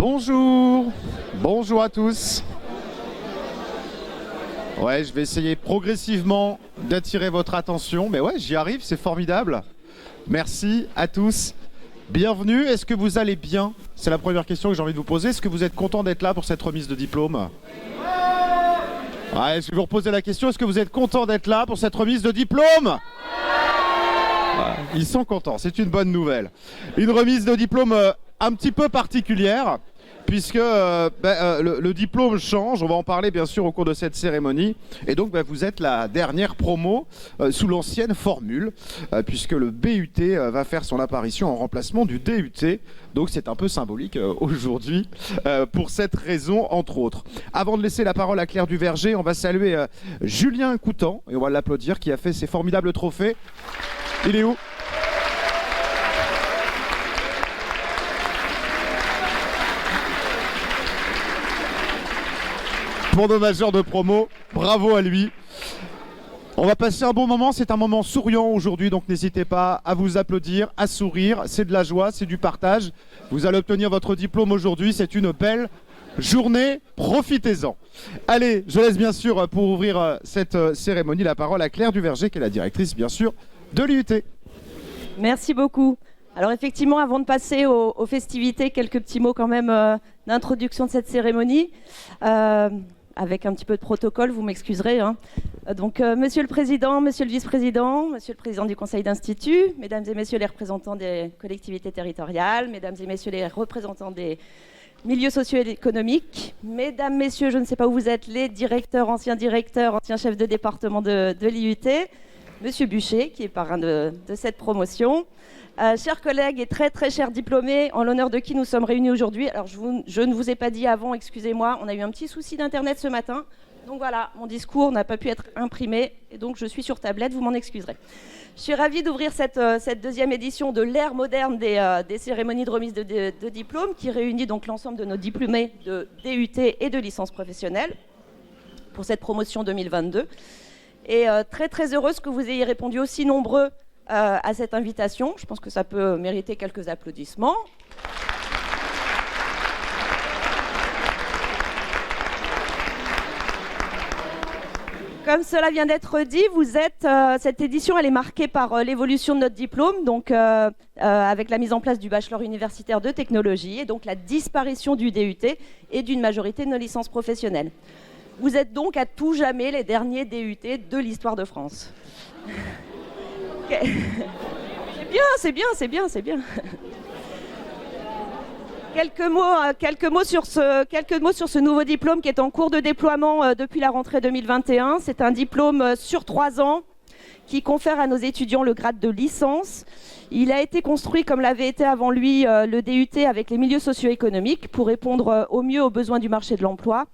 Bonjour, bonjour à tous. Ouais, je vais essayer progressivement d'attirer votre attention, mais ouais, j'y arrive, c'est formidable. Merci à tous. Bienvenue, est-ce que vous allez bien? C'est la première question que j'ai envie de vous poser. Est-ce que vous êtes content d'être là pour cette remise de diplôme? Ouais, je vais vous reposer la question, est-ce que vous êtes content d'être là pour cette remise de diplôme? Ils sont contents, c'est une bonne nouvelle. Une remise de diplôme un petit peu particulière, puisque le diplôme change, on va en parler bien sûr au cours de cette cérémonie, et donc vous êtes la dernière promo sous l'ancienne formule, puisque le BUT va faire son apparition en remplacement du DUT, donc c'est un peu symbolique aujourd'hui pour cette raison entre autres. Avant de laisser la parole à Claire Duverger, on va saluer Julien Coutan, et on va l'applaudir, qui a fait ces formidables trophées. Il est où ? Pour nos majeurs de promo, bravo à lui. On va passer un bon moment, c'est un moment souriant aujourd'hui, donc n'hésitez pas à vous applaudir, à sourire, c'est de la joie, c'est du partage. Vous allez obtenir votre diplôme aujourd'hui, c'est une belle journée, profitez-en. Allez, je laisse bien sûr pour ouvrir cette cérémonie la parole à Claire Duverger, qui est la directrice bien sûr de l'IUT. Merci beaucoup. Alors effectivement, avant de passer aux festivités, quelques petits mots quand même d'introduction de cette cérémonie. Avec un petit peu de protocole, vous m'excuserez. Donc, Monsieur le Président, Monsieur le Vice-président, Monsieur le Président du Conseil d'Institut, Mesdames et Messieurs les représentants des collectivités territoriales, Mesdames et Messieurs les représentants des milieux socio-économiques, Mesdames, Messieurs, je ne sais pas où vous êtes, les directeurs, anciens chefs de département de l'IUT, Monsieur Buchet, qui est parrain de cette promotion. Chers collègues et très très chers diplômés, en l'honneur de qui nous sommes réunis aujourd'hui. Alors je ne vous ai pas dit avant, excusez-moi, on a eu un petit souci d'internet ce matin. Donc voilà, mon discours n'a pas pu être imprimé et donc je suis sur tablette, vous m'en excuserez. Je suis ravie d'ouvrir cette deuxième édition de l'ère moderne des cérémonies de remise de diplômes qui réunit donc l'ensemble de nos diplômés de DUT et de licence professionnelle pour cette promotion 2022. Et très très heureuse que vous ayez répondu aussi nombreux à cette invitation. Je pense que ça peut mériter quelques applaudissements. Comme cela vient d'être dit, cette édition elle est marquée par l'évolution de notre diplôme, donc avec la mise en place du bachelor universitaire de technologie et donc la disparition du DUT et d'une majorité de nos licences professionnelles. Vous êtes donc à tout jamais les derniers DUT de l'histoire de France. C'est bien. Quelques mots sur ce nouveau diplôme qui est en cours de déploiement depuis la rentrée 2021. C'est un diplôme sur 3 ans qui confère à nos étudiants le grade de licence. Il a été construit comme l'avait été avant lui le DUT avec les milieux socio-économiques pour répondre au mieux aux besoins du marché de l'emploi.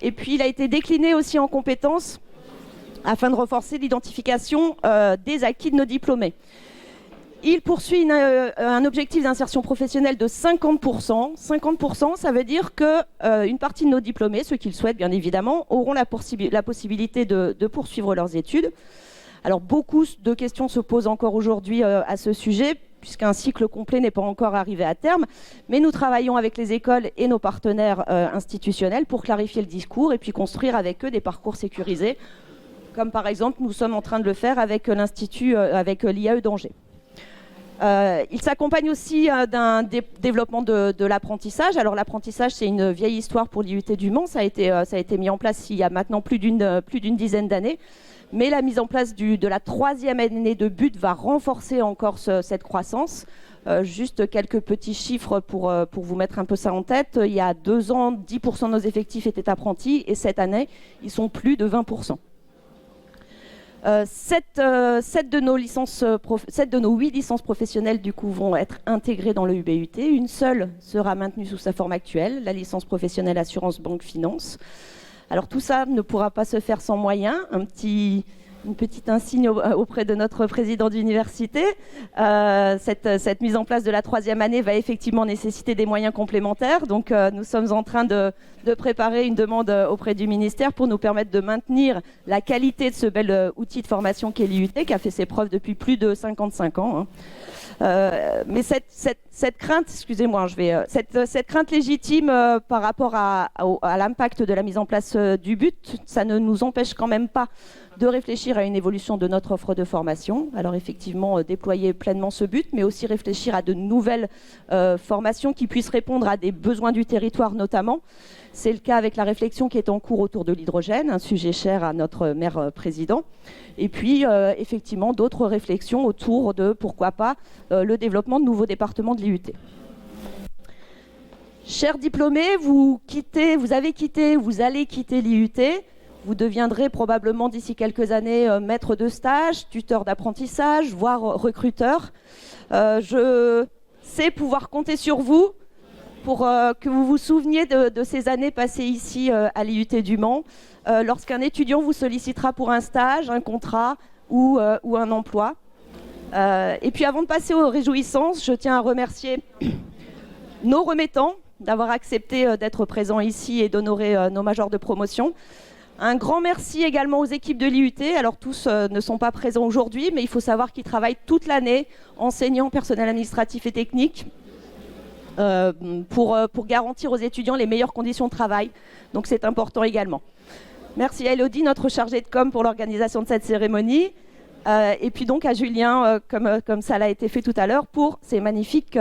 Et puis il a été décliné aussi en compétences afin de renforcer l'identification des acquis de nos diplômés. Il poursuit un objectif d'insertion professionnelle de 50%. 50%, ça veut dire qu'une partie de nos diplômés, ceux qui le souhaitent bien évidemment, auront la possibilité de poursuivre leurs études. Alors beaucoup de questions se posent encore aujourd'hui à ce sujet, puisqu'un cycle complet n'est pas encore arrivé à terme. Mais nous travaillons avec les écoles et nos partenaires institutionnels pour clarifier le discours et puis construire avec eux des parcours sécurisés, comme par exemple nous sommes en train de le faire avec l'Institut, avec l'IAE d'Angers. Il s'accompagne aussi d'un développement de l'apprentissage. Alors l'apprentissage, c'est une vieille histoire pour l'IUT du Mans. Ça a été mis en place il y a maintenant plus d'une dizaine d'années. Mais la mise en place de la 3e année de BUT va renforcer encore cette croissance. Juste quelques petits chiffres pour vous mettre un peu ça en tête. Il y a 2 ans, 10% de nos effectifs étaient apprentis et cette année, ils sont plus de 20%. 7 de nos 8 licences professionnelles du coup vont être intégrées dans le UBUT. Une seule sera maintenue sous sa forme actuelle, la licence professionnelle assurance banque finance. Alors tout ça ne pourra pas se faire sans moyens. Une petite insigne auprès de notre président d'université. Cette mise en place de la 3e année va effectivement nécessiter des moyens complémentaires. Donc nous sommes en train de préparer une demande auprès du ministère pour nous permettre de maintenir la qualité de ce bel outil de formation qu'est l'IUT, qui a fait ses preuves depuis plus de 55 ans. Mais cette crainte, excusez-moi, cette crainte légitime par rapport à l'impact de la mise en place du but, ça ne nous empêche quand même pas de réfléchir à une évolution de notre offre de formation. Alors effectivement, déployer pleinement ce but, mais aussi réfléchir à de nouvelles formations qui puissent répondre à des besoins du territoire notamment. C'est le cas avec la réflexion qui est en cours autour de l'hydrogène, un sujet cher à notre maire président. Et puis, effectivement, d'autres réflexions autour de, pourquoi pas, le développement de nouveaux départements de l'IUT. Chers diplômés, vous allez quitter l'IUT. Vous deviendrez probablement d'ici quelques années maître de stage, tuteur d'apprentissage, voire recruteur. Je sais pouvoir compter sur vous pour que vous vous souveniez de ces années passées ici à l'IUT du Mans, lorsqu'un étudiant vous sollicitera pour un stage, un contrat ou un emploi. Et puis avant de passer aux réjouissances, je tiens à remercier nos remettants d'avoir accepté d'être présents ici et d'honorer nos majors de promotion. Un grand merci également aux équipes de l'IUT. Alors tous ne sont pas présents aujourd'hui, mais il faut savoir qu'ils travaillent toute l'année, enseignants, personnel administratif et technique, pour garantir aux étudiants les meilleures conditions de travail. Donc c'est important également. Merci à Elodie, notre chargée de com, pour l'organisation de cette cérémonie. Et puis donc à Julien, comme ça l'a été fait tout à l'heure, pour ces magnifiques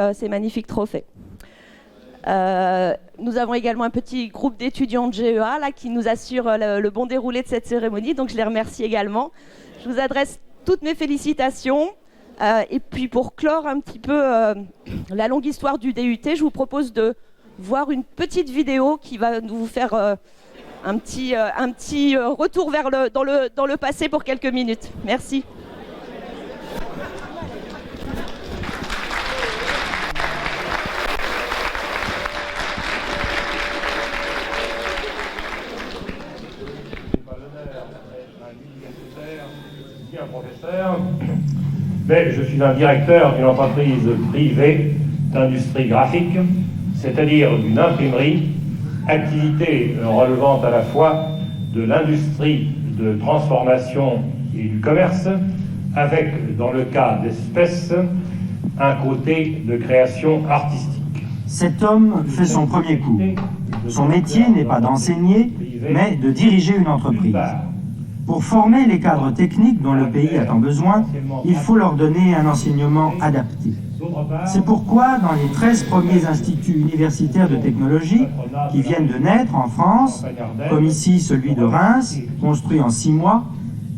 trophées. Nous avons également un petit groupe d'étudiants de GEA là, qui nous assure le bon déroulé de cette cérémonie, donc je les remercie également. Je vous adresse toutes mes félicitations. Et puis pour clore un petit peu la longue histoire du DUT, je vous propose de voir une petite vidéo qui va vous faire un petit retour dans le passé pour quelques minutes. Merci. Un professeur, mais je suis un directeur d'une entreprise privée d'industrie graphique, c'est-à-dire d'une imprimerie, activité relevant à la fois de l'industrie de transformation et du commerce, avec, dans le cas d'espèces, un côté de création artistique. Cet homme fait son premier coup. Son métier n'est pas d'enseigner, mais de diriger une entreprise. Pour former les cadres techniques dont le pays a tant besoin, il faut leur donner un enseignement adapté. C'est pourquoi, dans les 13 premiers instituts universitaires de technologie qui viennent de naître en France, comme ici celui de Reims, construit en 6 mois,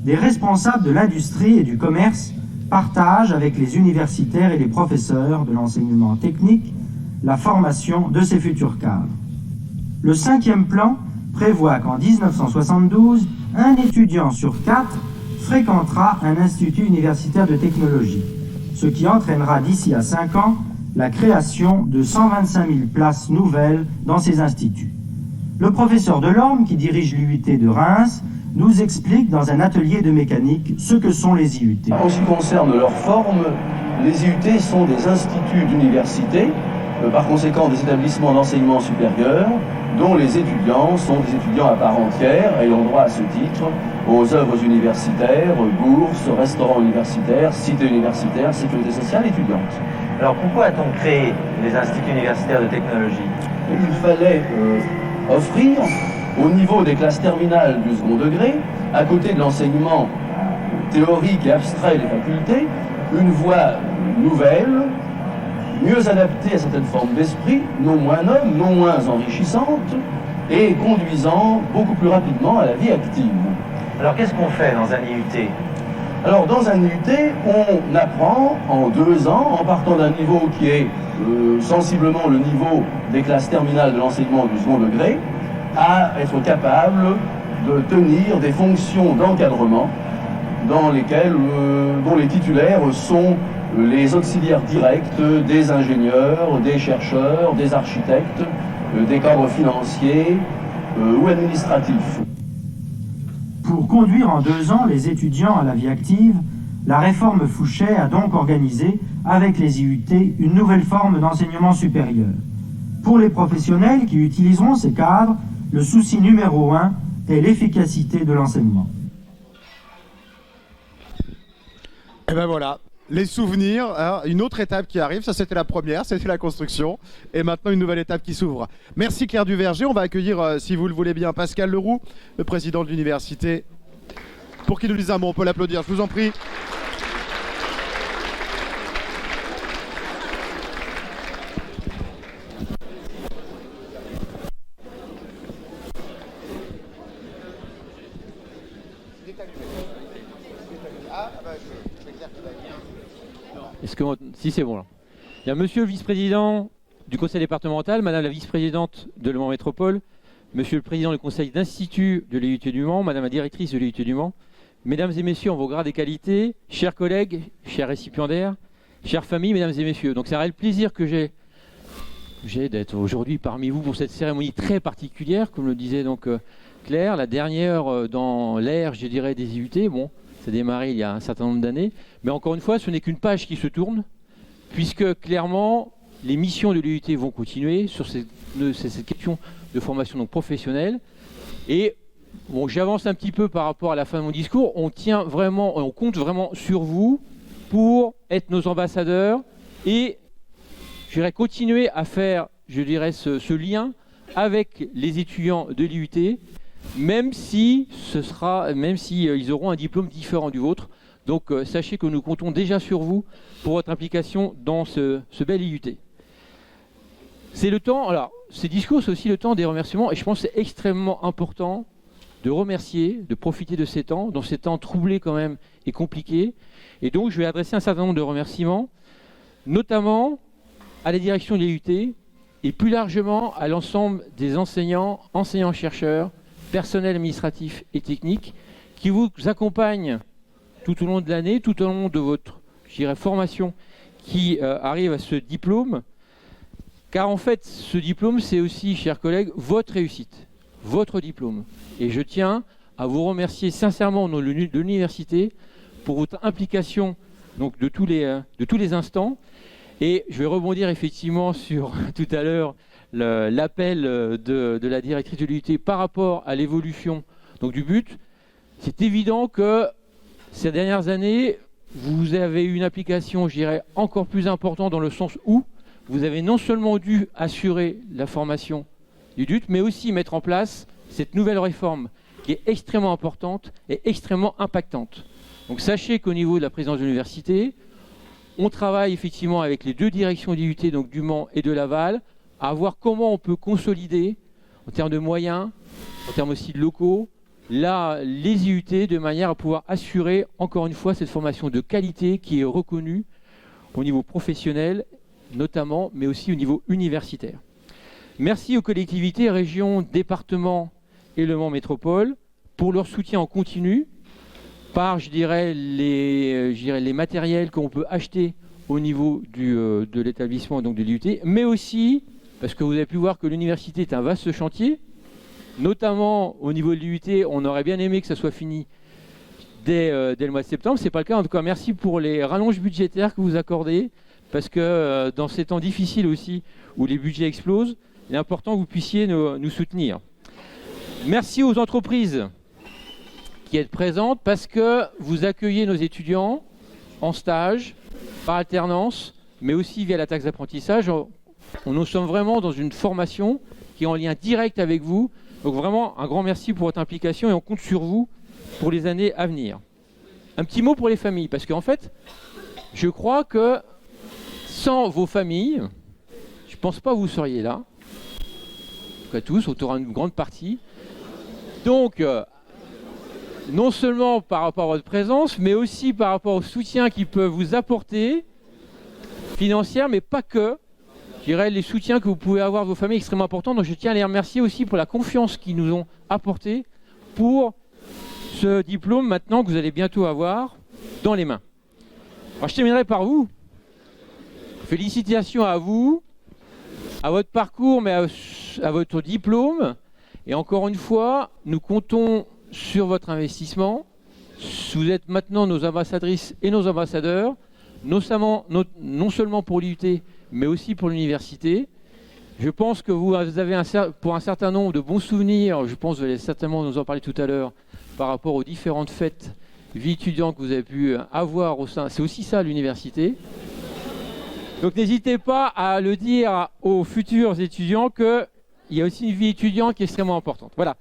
des responsables de l'industrie et du commerce partagent avec les universitaires et les professeurs de l'enseignement technique la formation de ces futurs cadres. Le 5e plan prévoit qu'en 1972, un étudiant sur 4 fréquentera un institut universitaire de technologie, ce qui entraînera d'ici à 5 ans la création de 125 000 places nouvelles dans ces instituts. Le professeur Delorme, qui dirige l'IUT de Reims, nous explique dans un atelier de mécanique ce que sont les IUT. En ce qui concerne leur forme, les IUT sont des instituts d'université, par conséquent des établissements d'enseignement supérieur, dont les étudiants sont des étudiants à part entière, ayant droit à ce titre aux œuvres universitaires, bourses, restaurants universitaires, cités universitaires, sécurité sociale étudiante. Alors pourquoi a-t-on créé les instituts universitaires de technologie? Il fallait offrir au niveau des classes terminales du second degré, à côté de l'enseignement théorique et abstrait des facultés, une voie nouvelle, mieux adaptée à certaines formes d'esprit, non moins nobles, non moins enrichissantes, et conduisant beaucoup plus rapidement à la vie active. Alors qu'est-ce qu'on fait dans un IUT? Alors dans un IUT, on apprend en 2 ans, en partant d'un niveau qui est sensiblement le niveau des classes terminales de l'enseignement du second degré, à être capable de tenir des fonctions d'encadrement dans lesquelles, dont les titulaires sont les auxiliaires directs des ingénieurs, des chercheurs, des architectes, des cadres financiers ou administratifs. Pour conduire en 2 ans les étudiants à la vie active, la réforme Fouchet a donc organisé, avec les IUT, une nouvelle forme d'enseignement supérieur. Pour les professionnels qui utiliseront ces cadres, le souci numéro 1 est l'efficacité de l'enseignement. Et ben voilà, les souvenirs, hein, une autre étape qui arrive. Ça, c'était la première, c'était la construction. Et maintenant, une nouvelle étape qui s'ouvre. Merci Claire Duverger. On va accueillir, si vous le voulez bien, Pascal Leroux, le président de l'université, pour qu'il nous dise un mot. On peut l'applaudir, je vous en prie. Si c'est bon là. Il y a monsieur le vice-président du conseil départemental, madame la vice-présidente de Le Mans Métropole, monsieur le président du conseil d'institut de l'IUT du Mans, madame la directrice de l'IUT du Mans, mesdames et messieurs en vos grades et qualités, chers collègues, chers récipiendaires, chères familles, mesdames et messieurs. Donc c'est un réel plaisir que j'ai d'être aujourd'hui parmi vous pour cette cérémonie très particulière, comme le disait donc Claire, la dernière dans l'ère, je dirais, des IUT. Bon, ça a démarré il y a un certain nombre d'années, mais encore une fois, ce n'est qu'une page qui se tourne, puisque clairement, les missions de l'IUT vont continuer sur cette question de formation donc professionnelle. Et bon, j'avance un petit peu par rapport à la fin de mon discours. On compte vraiment sur vous pour être nos ambassadeurs et je dirais continuer à faire, je dirais, ce lien avec les étudiants de l'IUT, même si ils auront un diplôme différent du vôtre. Donc sachez que nous comptons déjà sur vous pour votre implication dans ce bel IUT. C'est le temps, alors ces discours c'est aussi le temps des remerciements et je pense que c'est extrêmement important de remercier, de profiter de ces temps, dans ces temps troublés quand même et compliqués. Et donc je vais adresser un certain nombre de remerciements, notamment à la direction de l'IUT et plus largement à l'ensemble des enseignants, enseignants-chercheurs, personnel administratif et technique qui vous accompagnent tout au long de l'année, tout au long de votre, je dirais, formation qui arrive à ce diplôme. Car en fait, ce diplôme, c'est aussi, chers collègues, votre réussite, votre diplôme. Et je tiens à vous remercier sincèrement au nom de l'université pour votre implication donc, de tous les instants. Et je vais rebondir effectivement sur tout à l'heure l'appel de la directrice de l'UT par rapport à l'évolution du but. C'est évident que ces dernières années, vous avez eu une application, je dirais, encore plus importante dans le sens où vous avez non seulement dû assurer la formation du DUT, mais aussi mettre en place cette nouvelle réforme qui est extrêmement importante et extrêmement impactante. Donc sachez qu'au niveau de la présidence de l'université, on travaille effectivement avec les deux directions d'IUT, donc du Mans et de Laval, à voir comment on peut consolider, en termes de moyens, en termes aussi de locaux, les IUT de manière à pouvoir assurer, encore une fois, cette formation de qualité qui est reconnue au niveau professionnel, notamment, mais aussi au niveau universitaire. Merci aux collectivités, régions, départements et Le Mans Métropole pour leur soutien en continu par, je dirais, les matériels qu'on peut acheter au niveau de l'établissement, donc de l'IUT, mais aussi, parce que vous avez pu voir que l'université est un vaste chantier, notamment au niveau de l'IUT, on aurait bien aimé que ça soit fini dès le mois de septembre. Ce n'est pas le cas. En tout cas, merci pour les rallonges budgétaires que vous accordez, parce que dans ces temps difficiles aussi, où les budgets explosent, il est important que vous puissiez nous soutenir. Merci aux entreprises qui êtes présentes, parce que vous accueillez nos étudiants en stage, par alternance, mais aussi via la taxe d'apprentissage. Nous sommes vraiment dans une formation qui est en lien direct avec vous. Donc vraiment, un grand merci pour votre implication et on compte sur vous pour les années à venir. Un petit mot pour les familles, parce qu'en fait, je crois que sans vos familles, je ne pense pas que vous seriez là. En tout cas tous, autour d'une grande partie. Donc, non seulement par rapport à votre présence, mais aussi par rapport au soutien qu'ils peuvent vous apporter, financier, mais pas que. Je dirais les soutiens que vous pouvez avoir de vos familles extrêmement importants. Donc je tiens à les remercier aussi pour la confiance qu'ils nous ont apportée pour ce diplôme maintenant que vous allez bientôt avoir dans les mains. Alors je terminerai par vous. Félicitations à vous, à votre parcours, mais à votre diplôme. Et encore une fois, nous comptons sur votre investissement. Vous êtes maintenant nos ambassadrices et nos ambassadeurs, non seulement pour l'IUT, mais aussi pour l'université. Je pense que vous avez pour un certain nombre de bons souvenirs, je pense que vous allez certainement nous en parler tout à l'heure, par rapport aux différentes fêtes vie étudiante que vous avez pu avoir au sein. C'est aussi ça l'université. Donc n'hésitez pas à le dire aux futurs étudiants qu'il y a aussi une vie étudiante qui est extrêmement importante. Voilà.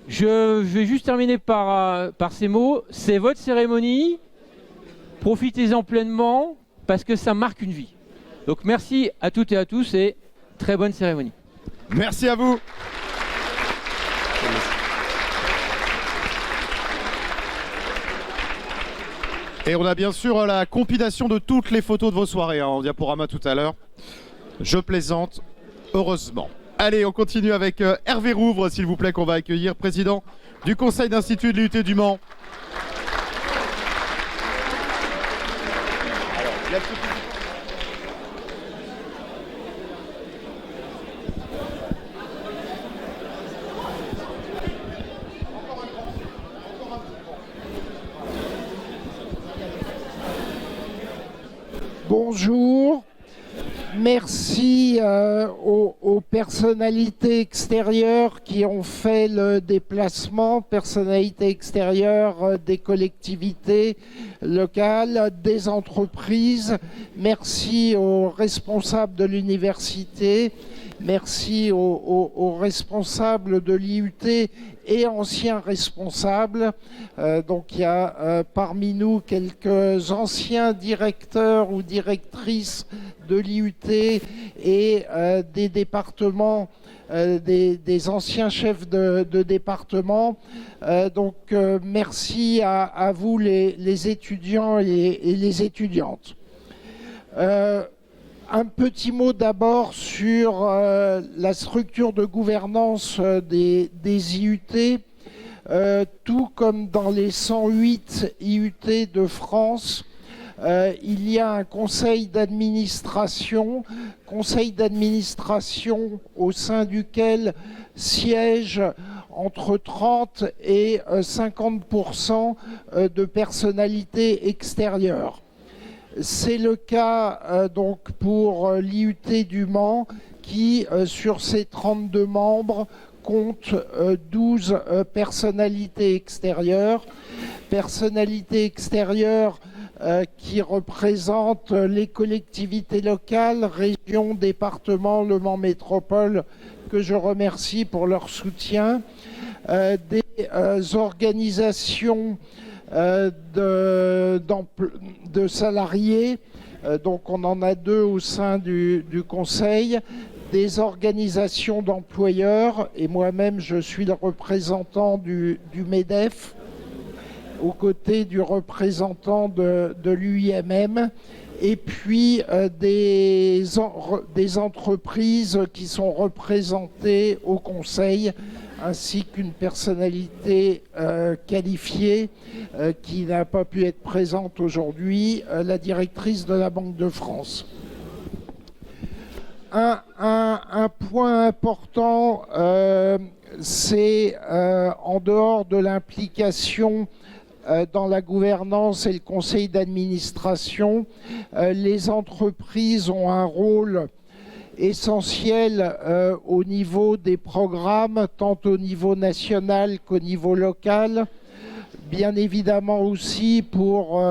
Je vais juste terminer par ces mots. C'est votre cérémonie. Profitez-en pleinement parce que ça marque une vie. Donc merci à toutes et à tous et très bonne cérémonie. Merci à vous. Et on a bien sûr la compilation de toutes les photos de vos soirées en diaporama tout à l'heure. Je plaisante, heureusement. Allez, on continue avec Hervé Rouvre, s'il vous plaît, qu'on va accueillir, président du Conseil d'Institut de l'IUT du Mans. Bonjour, merci aux personnalités extérieures qui ont fait le déplacement, personnalités extérieures des collectivités locales, des entreprises, merci aux responsables de l'université, merci aux responsables de l'IUT et anciens responsables. Donc il y a parmi nous quelques anciens directeurs ou directrices de l'IUT et des départements, des anciens chefs de département. Donc merci à vous les étudiants et les étudiantes. Un petit mot d'abord sur la structure de gouvernance des IUT. Tout comme dans les 108 IUT de France, il y a un conseil d'administration au sein duquel siègent entre 30 et 50% de personnalités extérieures. C'est le cas donc pour l'IUT du Mans qui, sur ses 32 membres, compte 12 personnalités extérieures. Personnalités extérieures qui représentent les collectivités locales, régions, départements, Le Mans Métropole, que je remercie pour leur soutien, des organisations de salariés, donc on en a 2 au sein du conseil, des organisations d'employeurs, et moi-même je suis le représentant du MEDEF, aux côtés du représentant de l'UIMM, et puis des entreprises qui sont représentées au conseil, ainsi qu'une personnalité qualifiée qui n'a pas pu être présente aujourd'hui, la directrice de la Banque de France. Un point important, c'est en dehors de l'implication dans la gouvernance et le conseil d'administration, les entreprises ont un rôle essentiel au niveau des programmes, tant au niveau national qu'au niveau local. Bien évidemment aussi pour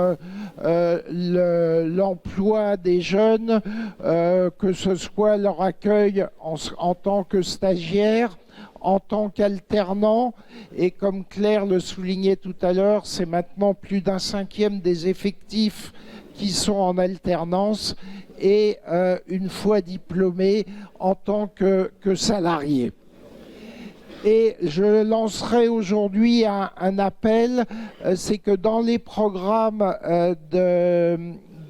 l'emploi des jeunes, que ce soit leur accueil en tant que stagiaires, en tant qu'alternants, et comme Claire le soulignait tout à l'heure, c'est maintenant plus d'un 5e des effectifs qui sont en alternance, et une fois diplômés en tant que salariés. Et je lancerai aujourd'hui un appel, c'est que dans les programmes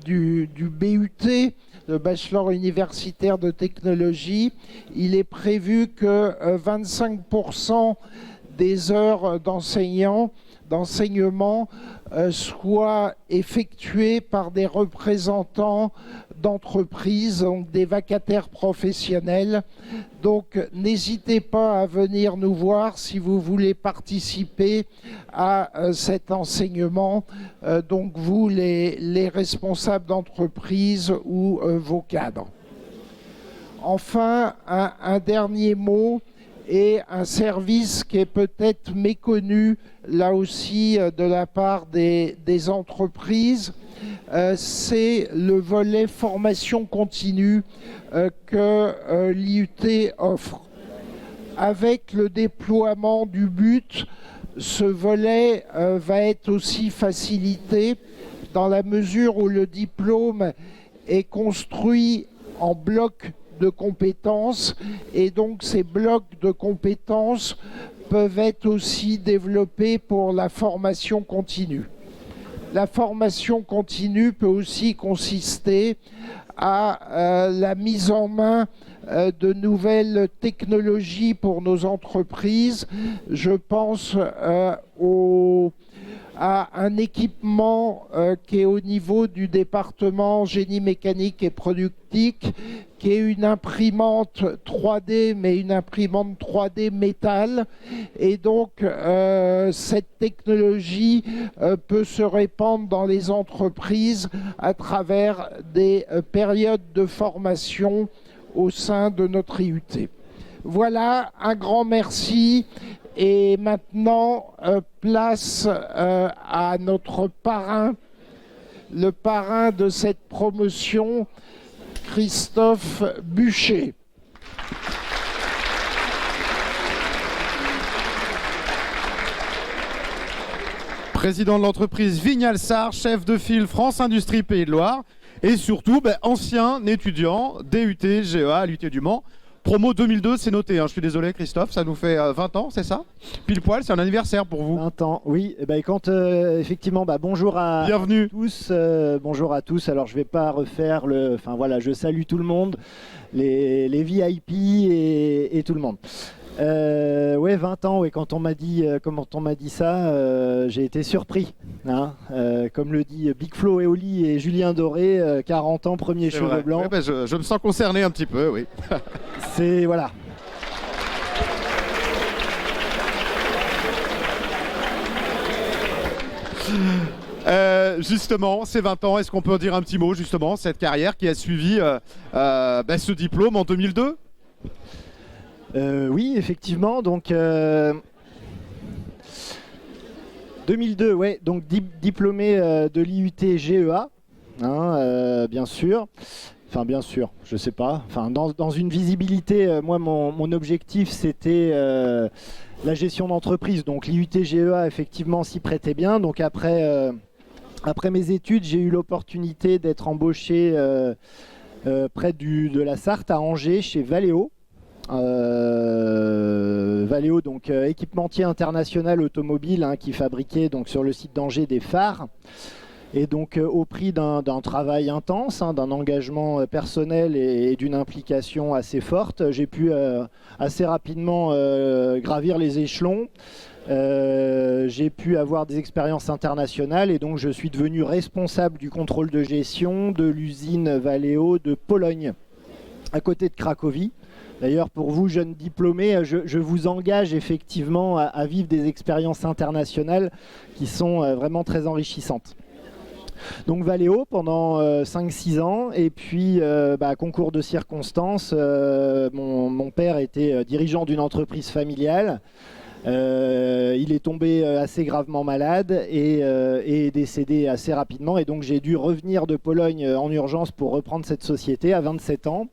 du BUT, le bachelor universitaire de technologie, il est prévu que 25% des heures d'enseignement soient effectuées par des représentants d'entreprises, donc des vacataires professionnels. Donc n'hésitez pas à venir nous voir si vous voulez participer à cet enseignement, donc vous les responsables d'entreprise ou vos cadres. Enfin, un dernier mot, et un service qui est peut-être méconnu là aussi de la part des entreprises, c'est le volet formation continue que l'IUT offre. Avec le déploiement du BUT, ce volet va être aussi facilité dans la mesure où le diplôme est construit en blocs de compétences et donc ces blocs de compétences peuvent être aussi développés pour la formation continue. La formation continue peut aussi consister à la mise en main de nouvelles technologies pour nos entreprises. Je pense à un équipement qui est au niveau du département génie mécanique et productique, qui est une imprimante 3D, mais une imprimante 3D métal. Et donc, cette technologie peut se répandre dans les entreprises à travers des périodes de formation au sein de notre IUT. Voilà, un grand merci. Et maintenant, place à notre parrain, le parrain de cette promotion, Christophe Buchet. Président de l'entreprise Vignal-Sar, chef de file France Industrie Pays de Loire, et surtout ancien étudiant DUT GEA à l'UT du Mans. Promo 2002, c'est noté, hein. Je suis désolé Christophe, ça nous fait 20 ans, c'est ça? Pile poil, c'est un anniversaire pour vous. 20 ans, oui. Et effectivement, bonjour à Bienvenue. tous. Bonjour à tous. Alors, je ne vais pas refaire Enfin, voilà, je salue tout le monde, les VIP et tout le monde. 20 ans, quand on m'a dit, ça, j'ai été surpris. Hein. Comme le dit Big Flo et Oli et Julien Doré, 40 ans, premier cheveux blancs. Ouais, je me sens concerné un petit peu, oui. C'est, voilà. Justement, ces 20 ans, est-ce qu'on peut en dire un petit mot, justement, cette carrière qui a suivi ce diplôme en 2002 ? Oui, effectivement. Donc 2002, ouais. Donc diplômé de l'IUT GEA, hein, bien sûr. Enfin, bien sûr, je sais pas. Enfin, dans une visibilité, moi, mon objectif, c'était la gestion d'entreprise. Donc l'IUT GEA, effectivement, s'y prêtait bien. Donc après mes études, j'ai eu l'opportunité d'être embauché près de la Sarthe, à Angers, chez Valeo. Valeo, donc équipementier international automobile, hein, qui fabriquait donc sur le site d'Angers des phares. Et donc au prix d'un travail intense, hein, d'un engagement personnel et d'une implication assez forte, j'ai pu assez rapidement gravir les échelons. J'ai pu avoir des expériences internationales et donc je suis devenu responsable du contrôle de gestion de l'usine Valeo de Pologne, à côté de Cracovie. D'ailleurs, pour vous, jeunes diplômés, je vous engage effectivement à vivre des expériences internationales qui sont vraiment très enrichissantes. Donc Valeo pendant 5-6 ans, et puis concours de circonstances, mon père était dirigeant d'une entreprise familiale. Il est tombé assez gravement malade et est décédé assez rapidement, et donc j'ai dû revenir de Pologne en urgence pour reprendre cette société à 27 ans.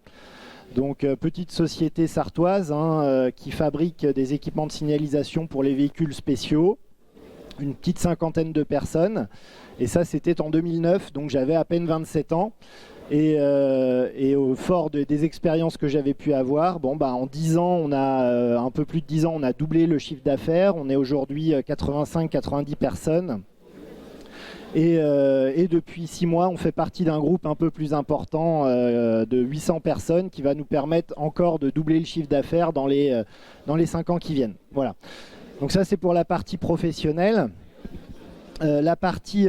Donc petite société sartoise, hein, qui fabrique des équipements de signalisation pour les véhicules spéciaux, une petite 50aine de personnes, et ça c'était en 2009, donc j'avais à peine 27 ans. Et au fort des expériences que j'avais pu avoir, en 10 ans, un peu plus de 10 ans, on a doublé le chiffre d'affaires. On est aujourd'hui 85-90 personnes. Et depuis 6 mois, on fait partie d'un groupe un peu plus important de 800 personnes qui va nous permettre encore de doubler le chiffre d'affaires dans les 5 ans qui viennent. Voilà. Donc ça, c'est pour la partie professionnelle. La partie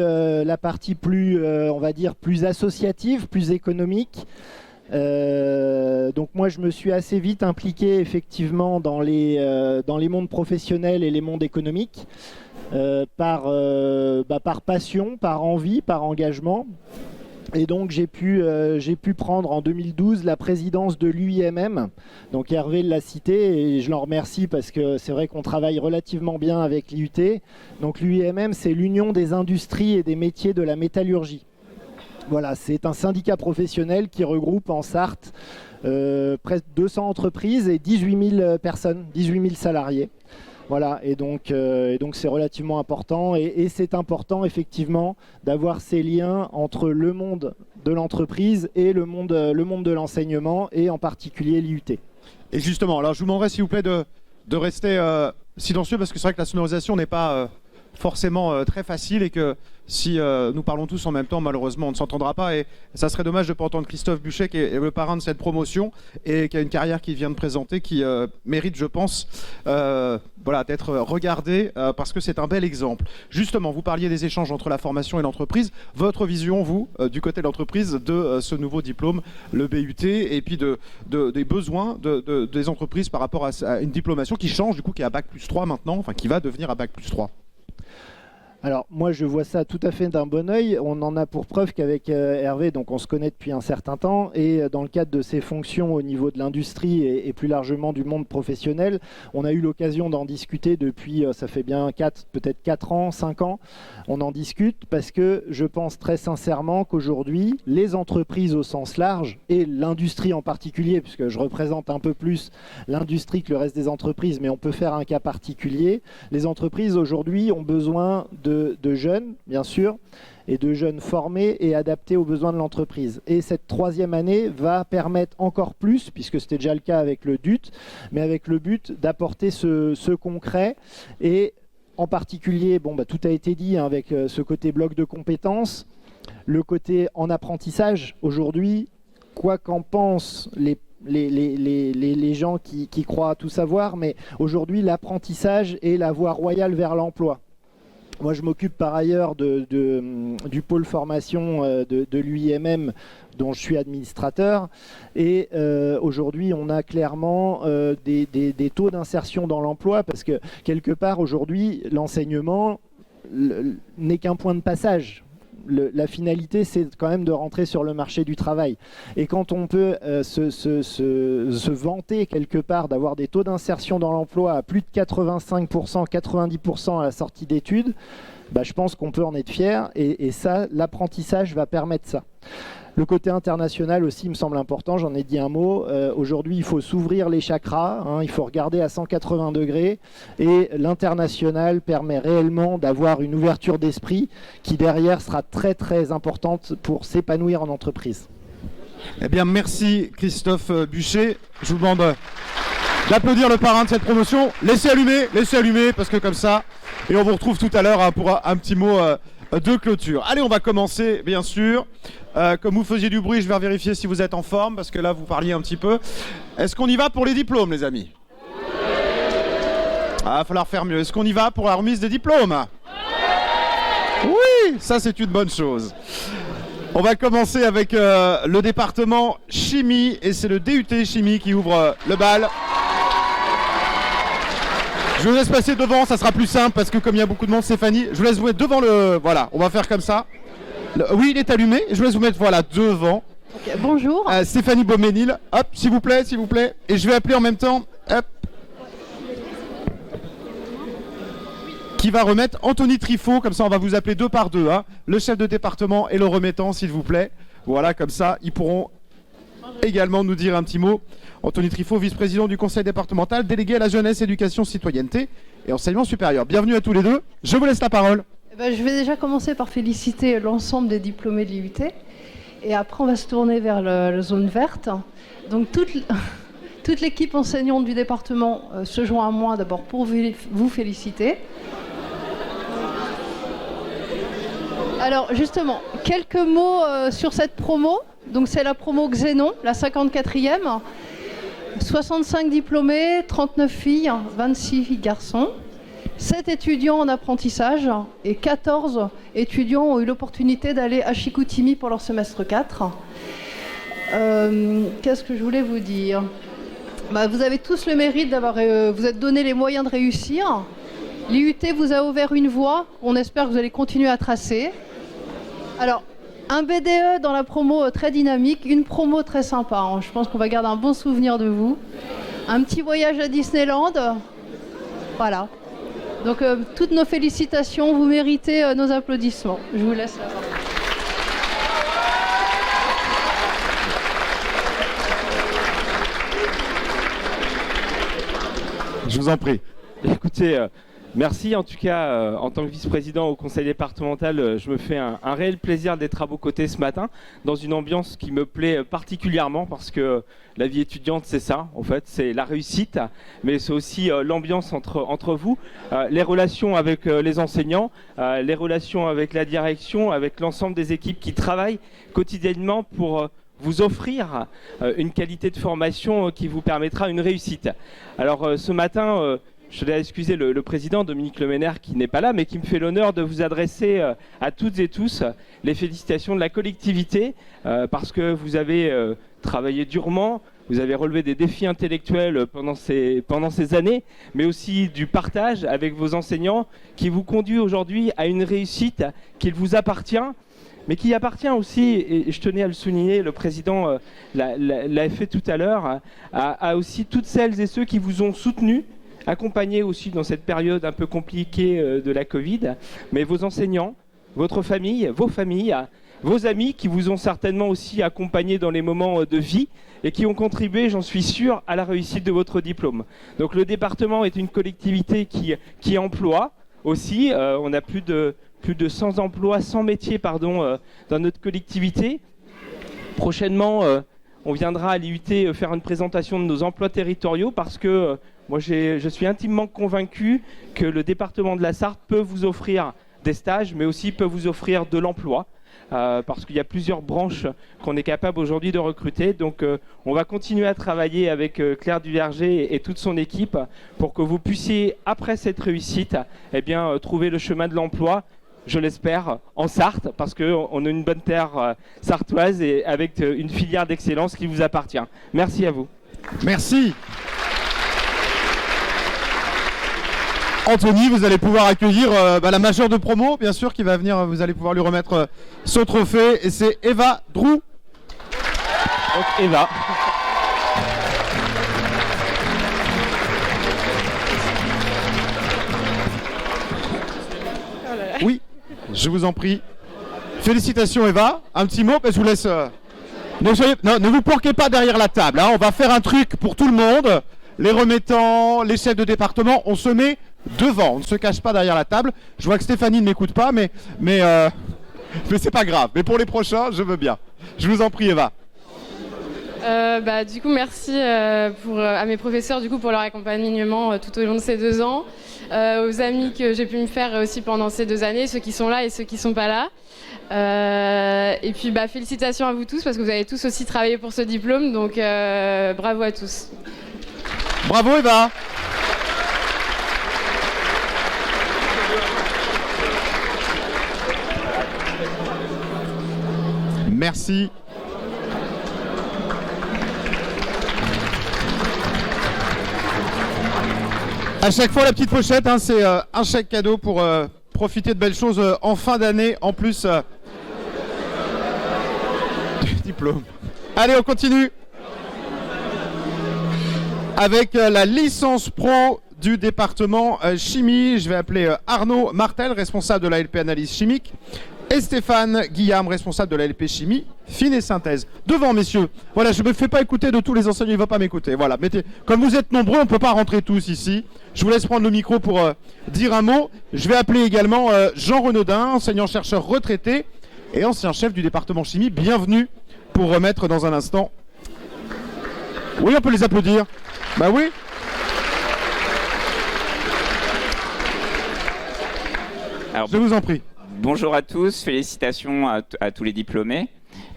plus, on va dire, plus associative, plus économique. Donc moi, je me suis assez vite impliqué effectivement dans les mondes professionnels et les mondes économiques, par passion, par envie, par engagement. Et donc j'ai pu prendre en 2012 la présidence de l'UIMM. Donc Hervé l'a cité et je l'en remercie parce que c'est vrai qu'on travaille relativement bien avec l'IUT. Donc l'UIMM, c'est l'Union des industries et des métiers de la métallurgie. Voilà, c'est un syndicat professionnel qui regroupe en Sarthe presque 200 entreprises et 18 000 personnes, 18 000 salariés. Voilà, et donc c'est relativement important et c'est important effectivement d'avoir ces liens entre le monde de l'entreprise et le monde de l'enseignement et en particulier l'IUT. Et justement, alors je vous demanderai s'il vous plaît de rester silencieux parce que c'est vrai que la sonorisation n'est pas forcément très facile et que si nous parlons tous en même temps, malheureusement, on ne s'entendra pas et ça serait dommage de ne pas entendre Christophe Buchet qui est le parrain de cette promotion et qui a une carrière qu'il vient de présenter qui mérite, je pense, d'être regardé parce que c'est un bel exemple. Justement, vous parliez des échanges entre la formation et l'entreprise. Votre vision, vous, du côté de l'entreprise, de ce nouveau diplôme, le BUT, et puis des besoins des entreprises par rapport à une diplomation qui change, du coup, qui est à Bac+3 maintenant, enfin qui va devenir à Bac+3. Alors moi je vois ça tout à fait d'un bon œil. On en a pour preuve qu'avec Hervé, donc on se connaît depuis un certain temps et dans le cadre de ses fonctions au niveau de l'industrie et plus largement du monde professionnel, on a eu l'occasion d'en discuter depuis, ça fait bien peut-être 4 ans, 5 ans. On en discute parce que je pense très sincèrement qu'aujourd'hui, les entreprises au sens large et l'industrie en particulier, puisque je représente un peu plus l'industrie que le reste des entreprises, mais on peut faire un cas particulier, les entreprises aujourd'hui ont besoin de jeunes, bien sûr, et de jeunes formés et adaptés aux besoins de l'entreprise. Et cette 3e année va permettre encore plus, puisque c'était déjà le cas avec le DUT, mais avec le but d'apporter ce concret et en particulier, tout a été dit avec ce côté bloc de compétences, le côté en apprentissage. Aujourd'hui, quoi qu'en pensent les gens qui croient tout savoir, mais aujourd'hui l'apprentissage est la voie royale vers l'emploi. Moi, je m'occupe par ailleurs du pôle formation de l'UIMM dont je suis administrateur. Et aujourd'hui, on a clairement des taux d'insertion dans l'emploi parce que quelque part, aujourd'hui, l'enseignement n'est qu'un point de passage. La finalité, c'est quand même de rentrer sur le marché du travail. Et quand on peut se vanter quelque part d'avoir des taux d'insertion dans l'emploi à plus de 85%, 90% à la sortie d'études, je pense qu'on peut en être fier. Et ça, l'apprentissage va permettre ça. Le côté international aussi me semble important, j'en ai dit un mot. Aujourd'hui, il faut s'ouvrir les chakras, il faut regarder à 180 degrés. Et l'international permet réellement d'avoir une ouverture d'esprit qui, derrière, sera très, très importante pour s'épanouir en entreprise. Eh bien, merci Christophe Buchet. Je vous demande d'applaudir le parrain de cette promotion. Laissez allumer, parce que comme ça, et on vous retrouve tout à l'heure pour un petit mot de clôture. Allez, on va commencer, bien sûr. Comme vous faisiez du bruit, je vais vérifier si vous êtes en forme, parce que là, vous parliez un petit peu. Est-ce qu'on y va pour les diplômes, les amis ? Ah, il va falloir faire mieux. Est-ce qu'on y va pour la remise des diplômes ? Oui, ça, c'est une bonne chose. On va commencer avec le département chimie, et c'est le DUT chimie qui ouvre le bal. Je vous laisse passer devant, ça sera plus simple, parce que comme il y a beaucoup de monde, Stéphanie, je vous laisse vous mettre devant le... Voilà, on va faire comme ça. Oui, il est allumé. Je vous laisse vous mettre devant. Okay, bonjour. Stéphanie Beauménil. Hop, s'il vous plaît. Et je vais appeler en même temps. Hop. Qui va remettre Anthony Trifot. Comme ça, on va vous appeler 2 par 2. Le chef de département et le remettant, s'il vous plaît. Voilà, comme ça, ils pourront également nous dire un petit mot. Anthony Trifot, vice-président du conseil départemental, délégué à la jeunesse, éducation, citoyenneté et enseignement supérieur. Bienvenue à tous les deux. Je vous laisse la parole. Je vais déjà commencer par féliciter l'ensemble des diplômés de l'IUT et après on va se tourner vers la zone verte. Donc toute l'équipe enseignante du département se joint à moi d'abord pour vous féliciter. Alors justement, quelques mots sur cette promo. Donc c'est la promo Xénon, la 54e. 65 diplômés, 39 filles, 26 garçons. 7 étudiants en apprentissage et 14 étudiants ont eu l'opportunité d'aller à Chicoutimi pour leur semestre 4. Qu'est-ce que je voulais vous dire ? Vous avez tous le mérite d'avoir vous êtes donné les moyens de réussir. L'IUT vous a ouvert une voie, on espère que vous allez continuer à tracer. Alors, Un BDE dans la promo très dynamique, une promo très sympa. Hein. Je pense qu'on va garder un bon souvenir de vous. Un petit voyage à Disneyland. Voilà. Donc toutes nos félicitations, vous méritez nos applaudissements. Je vous laisse la parole. Je vous en prie. Écoutez, merci en tout cas, en tant que vice-président au conseil départemental, je me fais un réel plaisir d'être à vos côtés ce matin, dans une ambiance qui me plaît particulièrement parce que la vie étudiante, c'est ça, en fait, c'est la réussite, mais c'est aussi l'ambiance entre vous, les relations avec les enseignants, les relations avec la direction, avec l'ensemble des équipes qui travaillent quotidiennement pour vous offrir une qualité de formation qui vous permettra une réussite. Alors ce matin, je dois excuser le président Dominique Leménaire qui n'est pas là, mais qui me fait l'honneur de vous adresser à toutes et tous les félicitations de la collectivité parce que vous avez travaillé durement, vous avez relevé des défis intellectuels pendant ces années, mais aussi du partage avec vos enseignants qui vous conduit aujourd'hui à une réussite qu'il vous appartient, mais qui appartient aussi, et je tenais à le souligner, le président l'a fait tout à l'heure, à aussi toutes celles et ceux qui vous ont soutenu, accompagné aussi dans cette période un peu compliquée de la Covid, mais vos enseignants, votre famille, vos amis qui vous ont certainement aussi accompagné dans les moments de vie et qui ont contribué, j'en suis sûr, à la réussite de votre diplôme. Donc le département est une collectivité qui emploie aussi, on a plus de 100 emplois, 100 métiers dans notre collectivité. Prochainement, on viendra à l'IUT faire une présentation de nos emplois territoriaux parce que moi je suis intimement convaincu que le département de la Sarthe peut vous offrir des stages, mais aussi peut vous offrir de l'emploi. Parce qu'il y a plusieurs branches qu'on est capable aujourd'hui de recruter. Donc on va continuer à travailler avec Claire Duverger et toute son équipe pour que vous puissiez, après cette réussite, trouver le chemin de l'emploi, je l'espère, en Sarthe, parce qu'on a une bonne terre sartoise et avec une filière d'excellence qui vous appartient. Merci à vous. Merci. Anthony, vous allez pouvoir accueillir la majeure de promo, bien sûr, qui va venir, vous allez pouvoir lui remettre ce trophée, et c'est Eva Drou. Donc Eva. Oui, je vous en prie. Félicitations Eva, un petit mot, je vous laisse... Ne vous porquez pas derrière la table, hein. On va faire un truc pour tout le monde. Les remettants, les chefs de département, on se met devant, on ne se cache pas derrière la table. Je vois que Stéphanie ne m'écoute pas, mais c'est pas grave. Mais pour les prochains, je veux bien. Je vous en prie, Eva. Du coup, merci à mes professeurs pour leur accompagnement tout au long de ces 2 ans, aux amis que j'ai pu me faire aussi pendant ces 2 années, ceux qui sont là et ceux qui sont pas là. Et puis félicitations à vous tous parce que vous avez tous aussi travaillé pour ce diplôme, donc bravo à tous. Bravo Eva. Merci. À chaque fois la petite pochette, hein, c'est un chèque cadeau pour profiter de belles choses en fin d'année, en plus du diplôme. Allez, on continue avec la licence pro du département chimie. Je vais appeler Arnaud Martel, responsable de la LP Analyse chimique, et Stéphane Guillaume, responsable de la LP Chimie, fine et synthèse. Devant, messieurs. Voilà, je ne me fais pas écouter de tous les enseignants, il ne va pas m'écouter. Voilà, comme vous êtes nombreux, on ne peut pas rentrer tous ici. Je vous laisse prendre le micro pour dire un mot. Je vais appeler également Jean Renaudin, enseignant-chercheur retraité et ancien chef du département chimie. Bienvenue pour remettre dans un instant. Oui, on peut les applaudir. Bah oui. Alors, je vous en prie. Bonjour à tous, félicitations à tous les diplômés.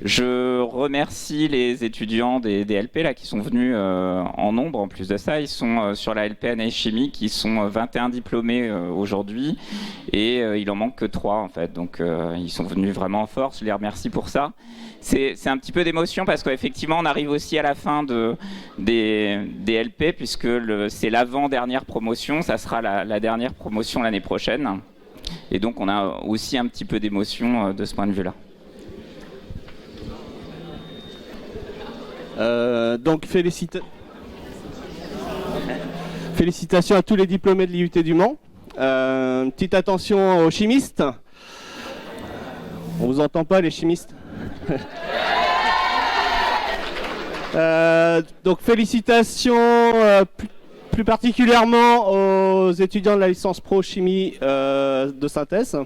Je remercie les étudiants des LP là, qui sont venus en nombre. En plus de ça, ils sont sur la LP Analyse Chimie, qui sont 21 diplômés aujourd'hui, et il en manque que 3 en fait. Donc ils sont venus vraiment en force, je les remercie pour ça. C'est un petit peu d'émotion parce qu'effectivement on arrive aussi à la fin des LP, puisque c'est l'avant-dernière promotion, ça sera la dernière promotion l'année prochaine. Et donc on a aussi un petit peu d'émotion de ce point de vue-là. Donc félicitations à tous les diplômés de l'IUT du Mans. Petite attention aux chimistes. On vous entend pas les chimistes. Donc félicitations plus particulièrement aux étudiants de la licence pro chimie de synthèse.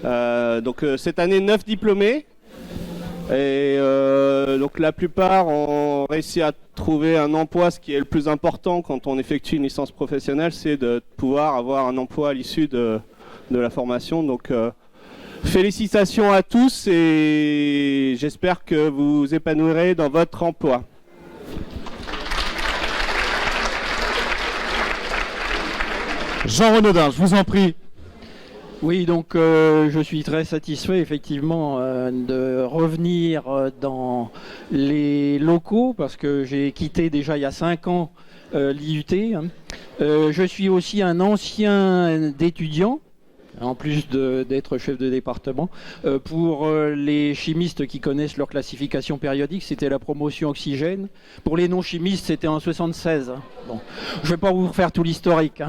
Donc cette année 9 diplômés. Et donc la plupart ont réussi à trouver un emploi. Ce qui est le plus important quand on effectue une licence professionnelle, c'est de pouvoir avoir un emploi à l'issue de la formation. Donc félicitations à tous et j'espère que vous vous épanouirez dans votre emploi. Jean Renaudin, je vous en prie. Oui, donc je suis très satisfait effectivement de revenir dans les locaux parce que j'ai quitté déjà il y a 5 ans l'IUT. Je suis aussi un ancien d'étudiant, en plus d'être chef de département. Pour les chimistes qui connaissent leur classification périodique, c'était la promotion oxygène. Pour les non-chimistes, c'était en 76. Bon, je ne vais pas vous refaire tout l'historique.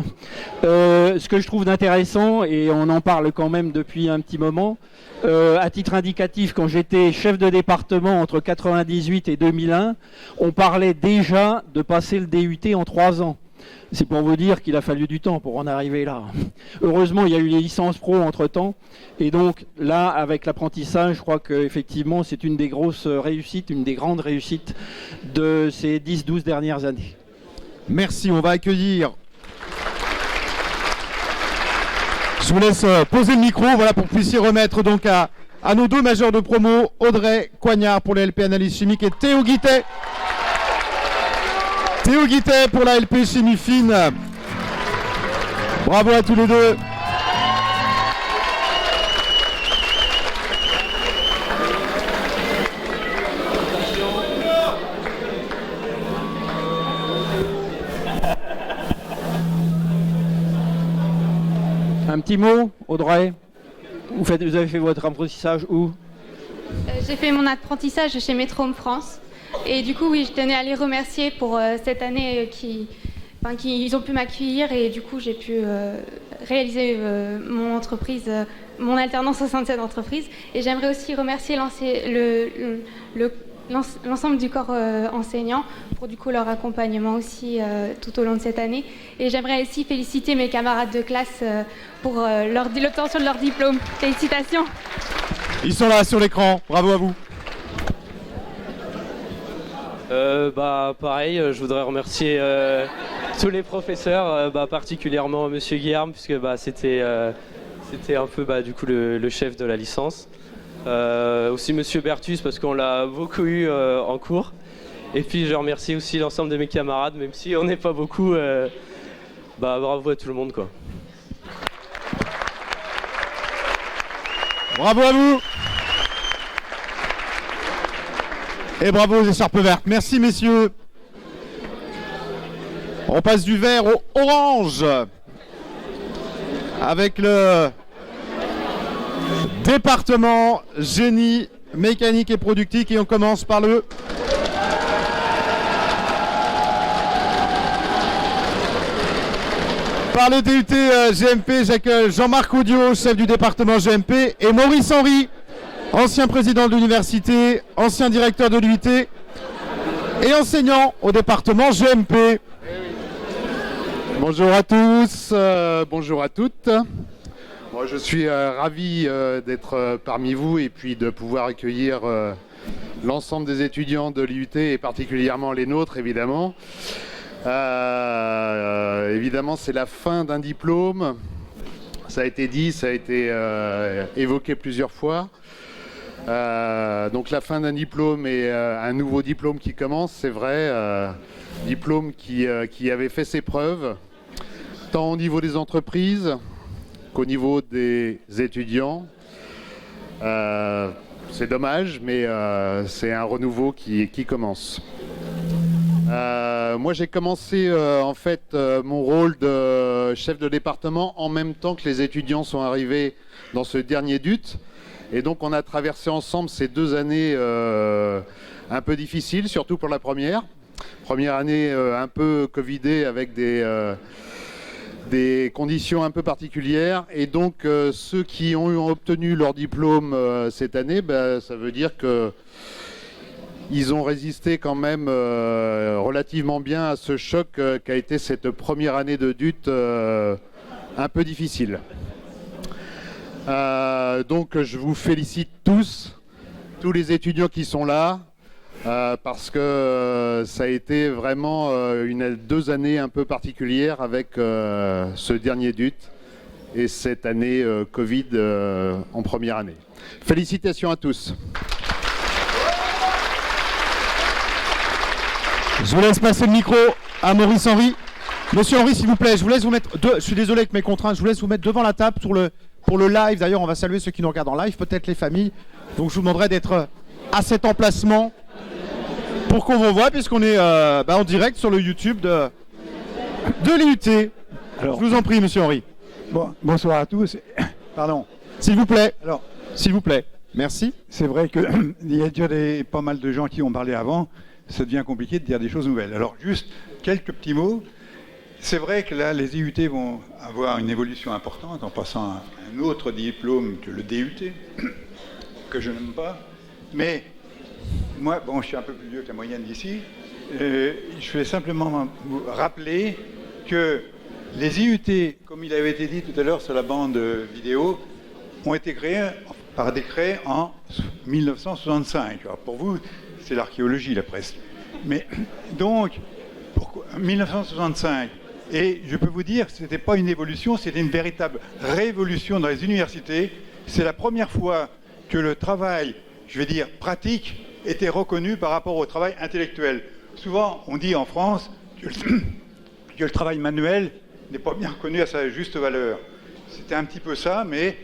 Ce que je trouve d'intéressant, et on en parle quand même depuis un petit moment, à titre indicatif, quand j'étais chef de département entre 1998 et 2001, on parlait déjà de passer le DUT en 3 ans. C'est pour vous dire qu'il a fallu du temps pour en arriver là. Heureusement, il y a eu les licences pro entre-temps. Et donc là, avec l'apprentissage, je crois qu'effectivement, c'est une des grosses réussites, une des grandes réussites de ces 10-12 dernières années. Merci, on va accueillir... Je vous laisse poser le micro, voilà, pour que vous puissiez remettre donc à nos 2 majeurs de promo, Audrey Coignard pour la LP Analyse Chimique et Théo Guittet. Théo Guittet pour la LP Chimie Fine. Bravo à tous les deux. Un petit mot, Audrey. Vous avez fait votre apprentissage où? J'ai fait mon apprentissage chez Métro France. Et du coup, oui, je tenais à les remercier pour cette année ils ont pu m'accueillir et du coup, j'ai pu réaliser mon entreprise, mon alternance au sein de cette entreprise. Et j'aimerais aussi remercier l'ensemble du corps enseignant pour du coup leur accompagnement aussi tout au long de cette année. Et j'aimerais aussi féliciter mes camarades de classe pour l'obtention de leur diplôme. Félicitations. Ils sont là sur l'écran, bravo à vous. Pareil, je voudrais remercier tous les professeurs, particulièrement Monsieur Guillaume, puisque c'était un peu du coup le chef de la licence. Aussi Monsieur Bertus, parce qu'on l'a beaucoup eu en cours. Et puis je remercie aussi l'ensemble de mes camarades, même si on n'est pas beaucoup. Bravo à tout le monde, quoi. Bravo à vous. Et bravo aux écharpes vertes. Merci messieurs. On passe du vert au orange avec le département génie mécanique et productique et on commence par le DUT GMP. J'accueille Jean-Marc Audio, chef du département GMP, et Maurice Henry, ancien président de l'université, ancien directeur de l'UIT et enseignant au département GMP. Bonjour à tous, bonjour à toutes. Moi, je suis ravi d'être parmi vous et puis de pouvoir accueillir l'ensemble des étudiants de l'IUT et particulièrement les nôtres, évidemment. Évidemment, c'est la fin d'un diplôme. Ça a été dit, ça a été évoqué plusieurs fois. Donc la fin d'un diplôme et un nouveau diplôme qui commence, c'est vrai. Diplôme qui avait fait ses preuves, tant au niveau des entreprises qu'au niveau des étudiants. C'est dommage, mais c'est un renouveau qui commence. Moi, j'ai commencé en fait mon rôle de chef de département en même temps que les étudiants sont arrivés dans ce dernier DUT. Et donc on a traversé ensemble ces 2 années un peu difficiles, surtout pour la première. Première année un peu covidée avec des conditions un peu particulières. Et donc ceux qui ont obtenu leur diplôme cette année, ça veut dire que ils ont résisté quand même relativement bien à ce choc qu'a été cette première année de DUT un peu difficile. Donc je vous félicite tous les étudiants qui sont là, parce que ça a été vraiment 2 années un peu particulières avec ce dernier DUT et cette année Covid en première année. Félicitations à tous. Je vous laisse passer le micro à Maurice Henry. Monsieur Henry, s'il vous plaît, je vous laisse vous mettre... Je suis désolé avec mes contraintes, je vous laisse vous mettre devant la table pour le live. D'ailleurs, on va saluer ceux qui nous regardent en live, peut-être les familles. Donc je vous demanderai d'être à cet emplacement pour qu'on vous voit, puisqu'on est en direct sur le YouTube de l'IUT. Alors, je vous en prie, monsieur Henry. Bonsoir à tous. Pardon. S'il vous plaît. Alors, s'il vous plaît. Merci. C'est vrai qu'il y a déjà pas mal de gens qui ont parlé avant. Ça devient compliqué de dire des choses nouvelles. Alors, juste quelques petits mots. C'est vrai que là, les IUT vont avoir une évolution importante en passant à un autre diplôme que le DUT, que je n'aime pas. Mais moi, je suis un peu plus vieux que la moyenne d'ici. Je vais simplement vous rappeler que les IUT, comme il avait été dit tout à l'heure sur la bande vidéo, ont été créés par décret en 1965. Alors pour vous, c'est l'archéologie, là, presque. Mais donc, pourquoi 1965. Et je peux vous dire que ce n'était pas une évolution, c'était une véritable révolution dans les universités. C'est la première fois que le travail, je vais dire, pratique, était reconnu par rapport au travail intellectuel. Souvent, on dit en France que le travail manuel n'est pas bien reconnu à sa juste valeur. C'était un petit peu ça, mais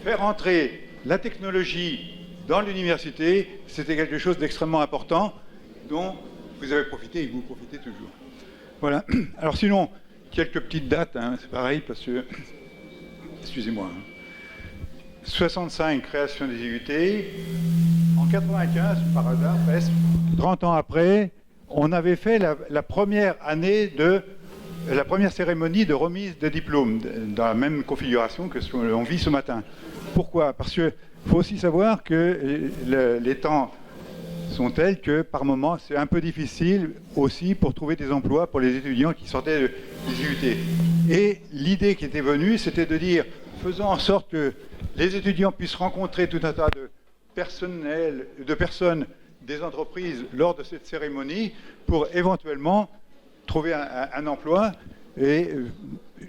faire entrer la technologie dans l'université, c'était quelque chose d'extrêmement important dont vous avez profité et vous profitez toujours. Voilà. Alors sinon, quelques petites dates, c'est pareil, parce que... Excusez-moi. 65, création des IUT. En 95, par hasard, presque, 30 ans après, on avait fait la première année la première cérémonie de remise de diplôme, dans la même configuration que ce qu'on vit ce matin. Pourquoi? Parce qu'il faut aussi savoir que les temps sont tels que, par moment, c'est un peu difficile aussi pour trouver des emplois pour les étudiants qui sortaient des IUT. Et l'idée qui était venue, c'était de dire, faisons en sorte que les étudiants puissent rencontrer tout un tas de personnes des entreprises lors de cette cérémonie pour éventuellement trouver un emploi. Et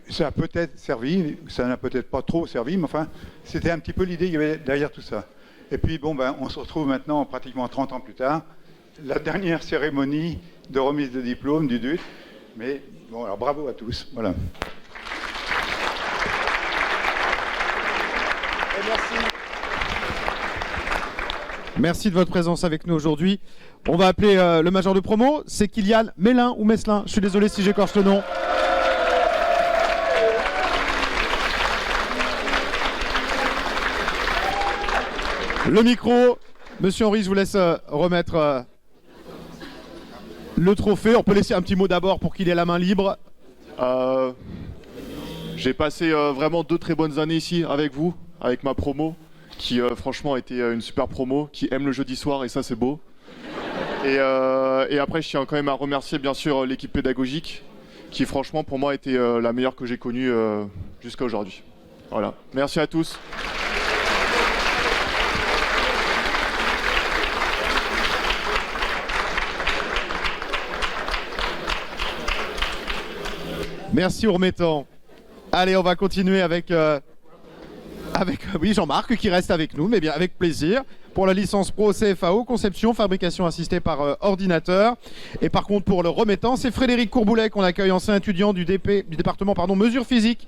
ça a peut-être servi, ça n'a peut-être pas trop servi, mais enfin, c'était un petit peu l'idée qu'il y avait derrière tout ça. Et puis, on se retrouve maintenant, pratiquement 30 ans plus tard, la dernière cérémonie de remise de diplôme du DUT. Mais bon, alors bravo à tous. Voilà. Et merci. Merci de votre présence avec nous aujourd'hui. On va appeler le major de promo. C'est Kylian Mélin ou Meslin. Je suis désolé si j'écorche le nom. Le micro. Monsieur Henry, je vous laisse remettre le trophée. On peut laisser un petit mot d'abord pour qu'il ait la main libre. J'ai passé vraiment 2 très bonnes années ici avec vous, avec ma promo, qui franchement a été une super promo, qui aime le jeudi soir et ça c'est beau. Et après je tiens quand même à remercier bien sûr l'équipe pédagogique, qui franchement pour moi a été la meilleure que j'ai connue jusqu'à aujourd'hui. Voilà, merci à tous. Merci Ourmétan. Allez, on va continuer avec oui, Jean-Marc qui reste avec nous, mais bien avec plaisir, pour la licence pro CFAO, conception, fabrication assistée par ordinateur. Et par contre, pour le remettant, c'est Frédéric Courboulet qu'on accueille, ancien étudiant du département mesures physiques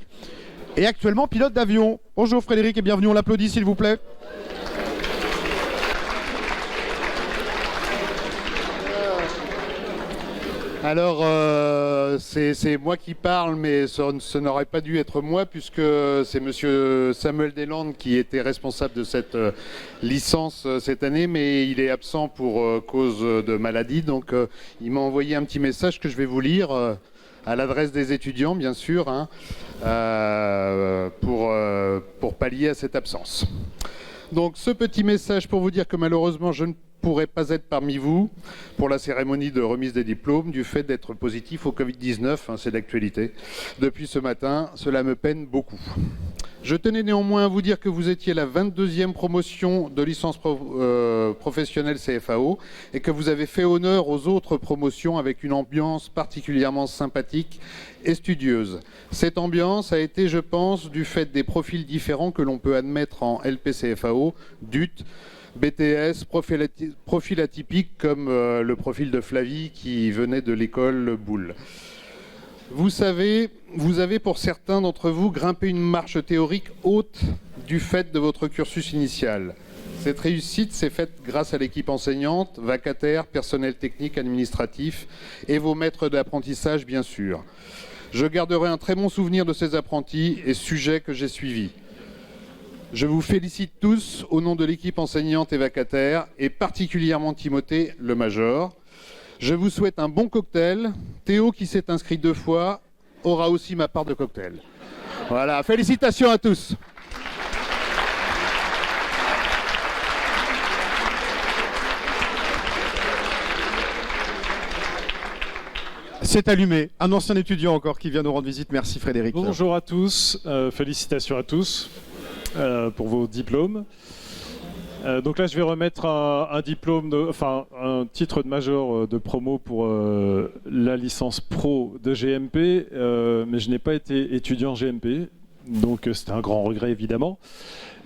et actuellement pilote d'avion. Bonjour Frédéric et bienvenue, on l'applaudit s'il vous plaît. Alors, c'est moi qui parle, mais ce n'aurait pas dû être moi, puisque c'est monsieur Samuel Deslandes qui était responsable de cette licence cette année, mais il est absent pour cause de maladie. Donc, il m'a envoyé un petit message que je vais vous lire à l'adresse des étudiants, bien sûr, hein, pour pallier à cette absence. Donc, ce petit message pour vous dire que malheureusement, je ne pourrais pas être parmi vous pour la cérémonie de remise des diplômes du fait d'être positif au Covid-19, hein, c'est d'actualité. Depuis ce matin, cela me peine beaucoup. Je tenais néanmoins à vous dire que vous étiez la 22e promotion de licence professionnelle CFAO et que vous avez fait honneur aux autres promotions avec une ambiance particulièrement sympathique et studieuse. Cette ambiance a été, je pense, du fait des profils différents que l'on peut admettre en LPCFAO, DUT, BTS, profil atypique comme le profil de Flavie qui venait de l'école Boulle. Vous savez, vous avez pour certains d'entre vous grimpé une marche théorique haute du fait de votre cursus initial. Cette réussite s'est faite grâce à l'équipe enseignante, vacataire, personnel technique, administratif et vos maîtres d'apprentissage bien sûr. Je garderai un très bon souvenir de ces apprentis et sujets que j'ai suivis. Je vous félicite tous au nom de l'équipe enseignante et vacataire, et particulièrement Timothée, le major. Je vous souhaite un bon cocktail. Théo, qui s'est inscrit 2 fois, aura aussi ma part de cocktail. Voilà, félicitations à tous. C'est allumé. Un ancien étudiant encore qui vient nous rendre visite. Merci Frédéric. Bonjour à tous, félicitations à tous pour vos diplômes. Donc là, je vais remettre un diplôme, un titre de major de promo pour la licence pro de GMP, mais je n'ai pas été étudiant GMP, donc c'était un grand regret évidemment.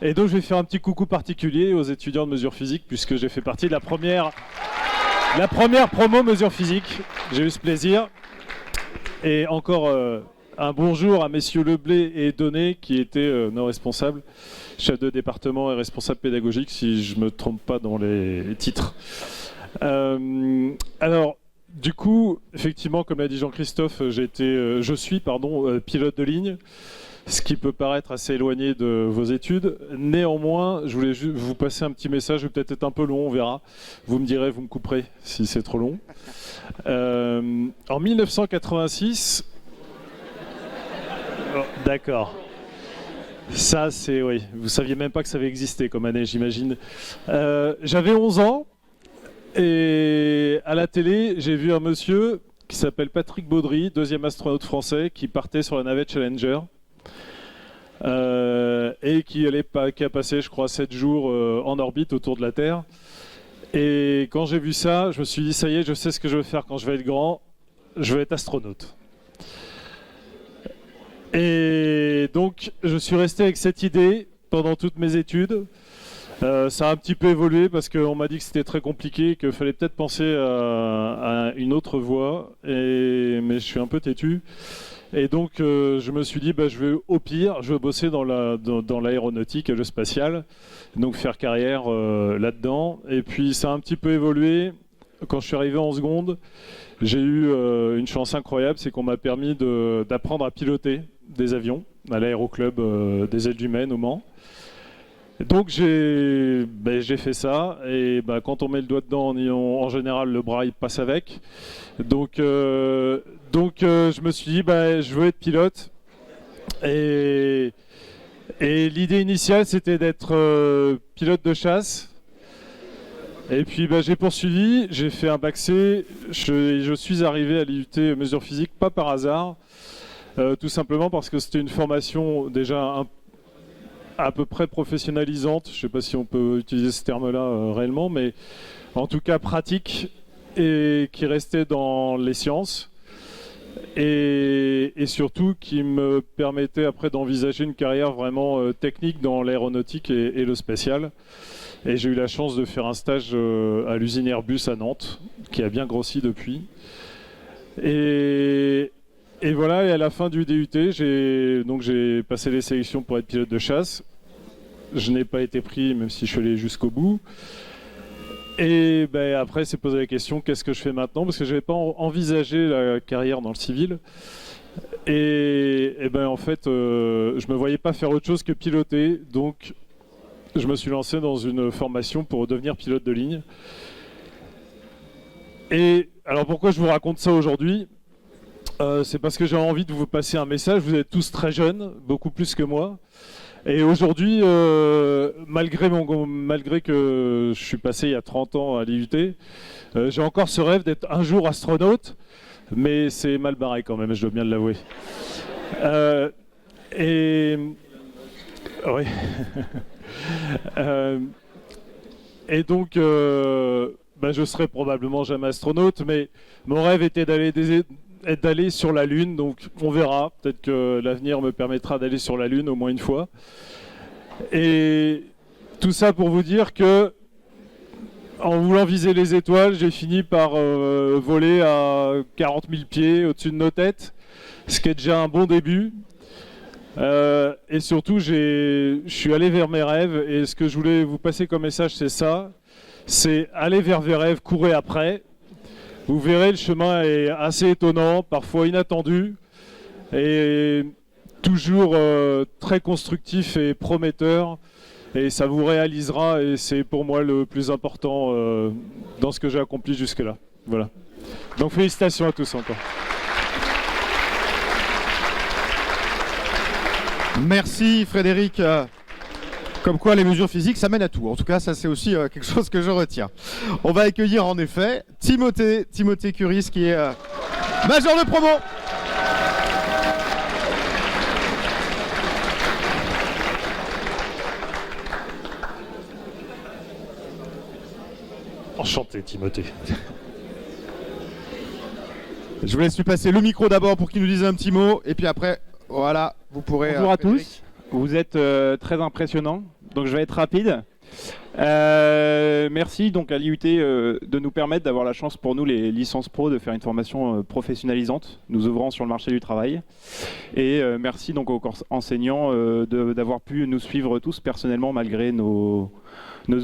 Et donc je vais faire un petit coucou particulier aux étudiants de mesure physique, puisque j'ai fait partie de la première promo mesure physique. J'ai eu ce plaisir. Et encore un bonjour à messieurs Leblé et Donnet, qui étaient nos responsables, chef de département et responsable pédagogique, si je ne me trompe pas dans les titres. Alors, du coup, effectivement, comme l'a dit Jean-Christophe, je suis pilote de ligne, ce qui peut paraître assez éloigné de vos études. Néanmoins, je voulais juste vous passer un petit message, je vais peut-être être un peu long, on verra. Vous me direz, vous me couperez si c'est trop long. En 1986... Oh, d'accord. Ça, c'est... Oui, vous saviez même pas que ça avait existé comme année, j'imagine. J'avais 11 ans, et à la télé, j'ai vu un monsieur qui s'appelle Patrick Baudry, 2e astronaute français, qui partait sur la navette Challenger, et qui a passé, je crois, 7 jours en orbite autour de la Terre. Et quand j'ai vu ça, je me suis dit, ça y est, je sais ce que je veux faire quand je vais être grand, je veux être astronaute. Et donc, je suis resté avec cette idée pendant toutes mes études. Ça a un petit peu évolué parce qu'on m'a dit que c'était très compliqué, qu'il fallait peut-être penser à une autre voie, mais je suis un peu têtu. Et donc, je me suis dit, je vais bosser dans l'aéronautique et le spatial, donc faire carrière là-dedans. Et puis, ça a un petit peu évolué. Quand je suis arrivé en seconde, j'ai eu une chance incroyable, c'est qu'on m'a permis d'apprendre à piloter des avions à l'aéroclub des Ailes du Maine au Mans. Donc j'ai fait ça, et quand on met le doigt dedans, en général le bras il passe avec. Donc je me suis dit je veux être pilote, et l'idée initiale c'était d'être pilote de chasse. Et puis j'ai poursuivi, j'ai fait un bac C, je suis arrivé à l'IUT mesure physique pas par hasard, tout simplement parce que c'était une formation déjà à peu près professionnalisante, je ne sais pas si on peut utiliser ce terme-là réellement, mais en tout cas pratique, et qui restait dans les sciences, et surtout qui me permettait après d'envisager une carrière vraiment technique dans l'aéronautique et le spatial. Et j'ai eu la chance de faire un stage à l'usine Airbus à Nantes, qui a bien grossi depuis. Et voilà, et à la fin du DUT, j'ai passé les sélections pour être pilote de chasse. Je n'ai pas été pris, même si je suis allé jusqu'au bout. Et ben, après, c'est poser la question, qu'est-ce que je fais maintenant? Parce que je n'avais pas envisagé la carrière dans le civil. Et ben, en fait, je ne me voyais pas faire autre chose que piloter. Donc, je me suis lancé dans une formation pour devenir pilote de ligne. Et alors, pourquoi je vous raconte ça aujourd'hui? C'est parce que j'ai envie de vous passer un message. Vous êtes tous très jeunes, beaucoup plus que moi. Et aujourd'hui, malgré que je suis passé il y a 30 ans à l'IUT, j'ai encore ce rêve d'être un jour astronaute, mais c'est mal barré quand même, je dois bien l'avouer. Oui. Et donc, je serai probablement jamais astronaute, mais mon rêve était d'aller sur la Lune, donc on verra. Peut-être que l'avenir me permettra d'aller sur la Lune au moins une fois. Et tout ça pour vous dire que, en voulant viser les étoiles, j'ai fini par voler à 40 000 pieds au-dessus de nos têtes, ce qui est déjà un bon début. Et surtout, je suis allé vers mes rêves, et ce que je voulais vous passer comme message, c'est ça. C'est aller vers vos rêves, courez après. Vous verrez, le chemin est assez étonnant, parfois inattendu, et toujours très constructif et prometteur. Et ça vous réalisera, et c'est pour moi le plus important dans ce que j'ai accompli jusque-là. Voilà. Donc félicitations à tous encore. Merci Frédéric. Comme quoi les mesures physiques, ça mène à tout. En tout cas, ça c'est aussi quelque chose que je retiens. On va accueillir en effet Timothée Curis qui est major de promo. Enchanté Timothée. Je vous laisse lui passer le micro d'abord pour qu'il nous dise un petit mot et puis après, voilà, vous pourrez... Bonjour à tous, vous êtes très impressionnants, donc je vais être rapide. Merci donc à l'IUT de nous permettre d'avoir la chance pour nous les licences pro de faire une formation professionnalisante, nous ouvrant sur le marché du travail. Et merci donc aux enseignants d'avoir pu nous suivre tous personnellement malgré nos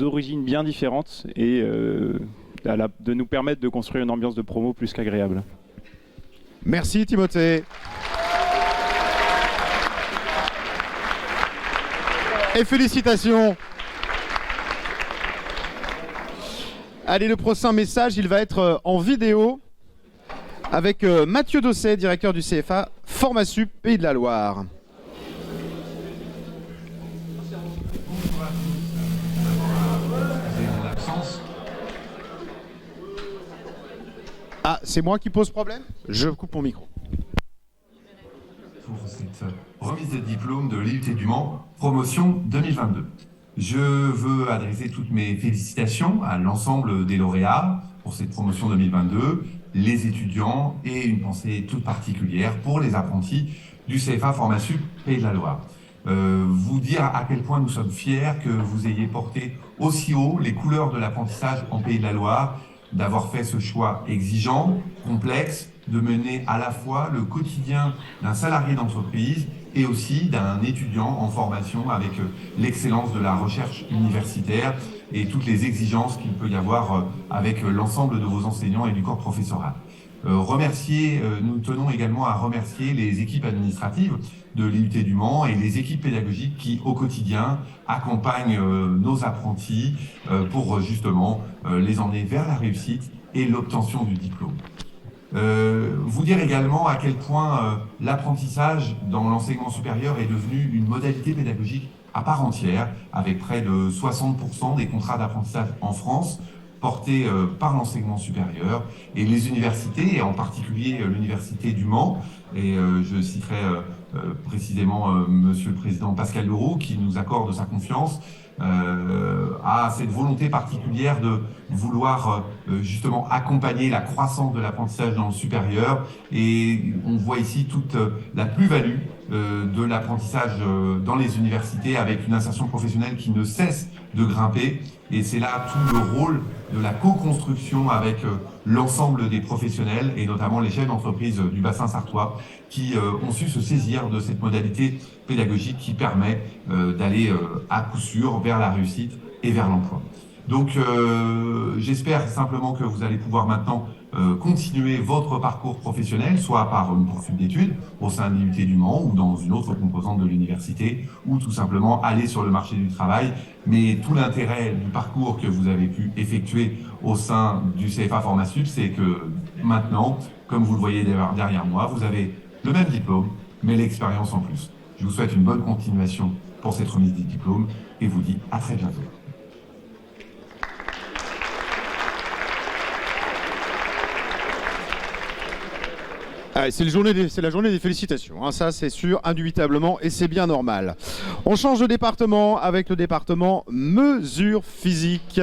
origines bien différentes et de nous permettre de construire une ambiance de promo plus qu'agréable. Merci Timothée. Et félicitations. Allez, le prochain message, il va être en vidéo avec Mathieu Dosset, directeur du CFA Formasup Pays de la Loire. Ah, c'est moi qui pose problème? Je coupe mon micro. Pour cette remise de diplôme de l'IUT du Mans, promotion 2022. Je veux adresser toutes mes félicitations à l'ensemble des lauréats pour cette promotion 2022, les étudiants et une pensée toute particulière pour les apprentis du CFA Formasup Pays de la Loire. Vous dire à quel point nous sommes fiers que vous ayez porté aussi haut les couleurs de l'apprentissage en Pays de la Loire, d'avoir fait ce choix exigeant, complexe, de mener à la fois le quotidien d'un salarié d'entreprise et aussi d'un étudiant en formation avec l'excellence de la recherche universitaire et toutes les exigences qu'il peut y avoir avec l'ensemble de vos enseignants et du corps professoral. Nous tenons également à remercier les équipes administratives de l'IUT du Mans et les équipes pédagogiques qui, au quotidien, accompagnent nos apprentis pour justement les emmener vers la réussite et l'obtention du diplôme. Vous dire également à quel point l'apprentissage dans l'enseignement supérieur est devenu une modalité pédagogique à part entière, avec près de 60% des contrats d'apprentissage en France portés par l'enseignement supérieur et les universités, et en particulier l'université du Mans, et je citerai précisément Monsieur le Président Pascal Leroux qui nous accorde sa confiance, à cette volonté particulière de vouloir justement accompagner la croissance de l'apprentissage dans le supérieur, et on voit ici toute la plus-value de l'apprentissage dans les universités avec une insertion professionnelle qui ne cesse de grimper, et c'est là tout le rôle de la co-construction avec l'ensemble des professionnels et notamment les chefs d'entreprise du bassin sarthois qui ont su se saisir de cette modalité pédagogique qui permet d'aller à coup sûr vers la réussite et vers l'emploi. Donc j'espère simplement que vous allez pouvoir maintenant continuer votre parcours professionnel, soit par une poursuite d'études au sein de l'IUT du Mans ou dans une autre composante de l'université, ou tout simplement aller sur le marché du travail. Mais tout l'intérêt du parcours que vous avez pu effectuer au sein du CFA Formasup, c'est que maintenant, comme vous le voyez derrière moi, vous avez le même diplôme, mais l'expérience en plus. Je vous souhaite une bonne continuation pour cette remise des diplômes et vous dis à très bientôt. Ah, c'est la journée des félicitations, hein, ça c'est sûr, indubitablement, et c'est bien normal. On change de département avec le département mesures physiques.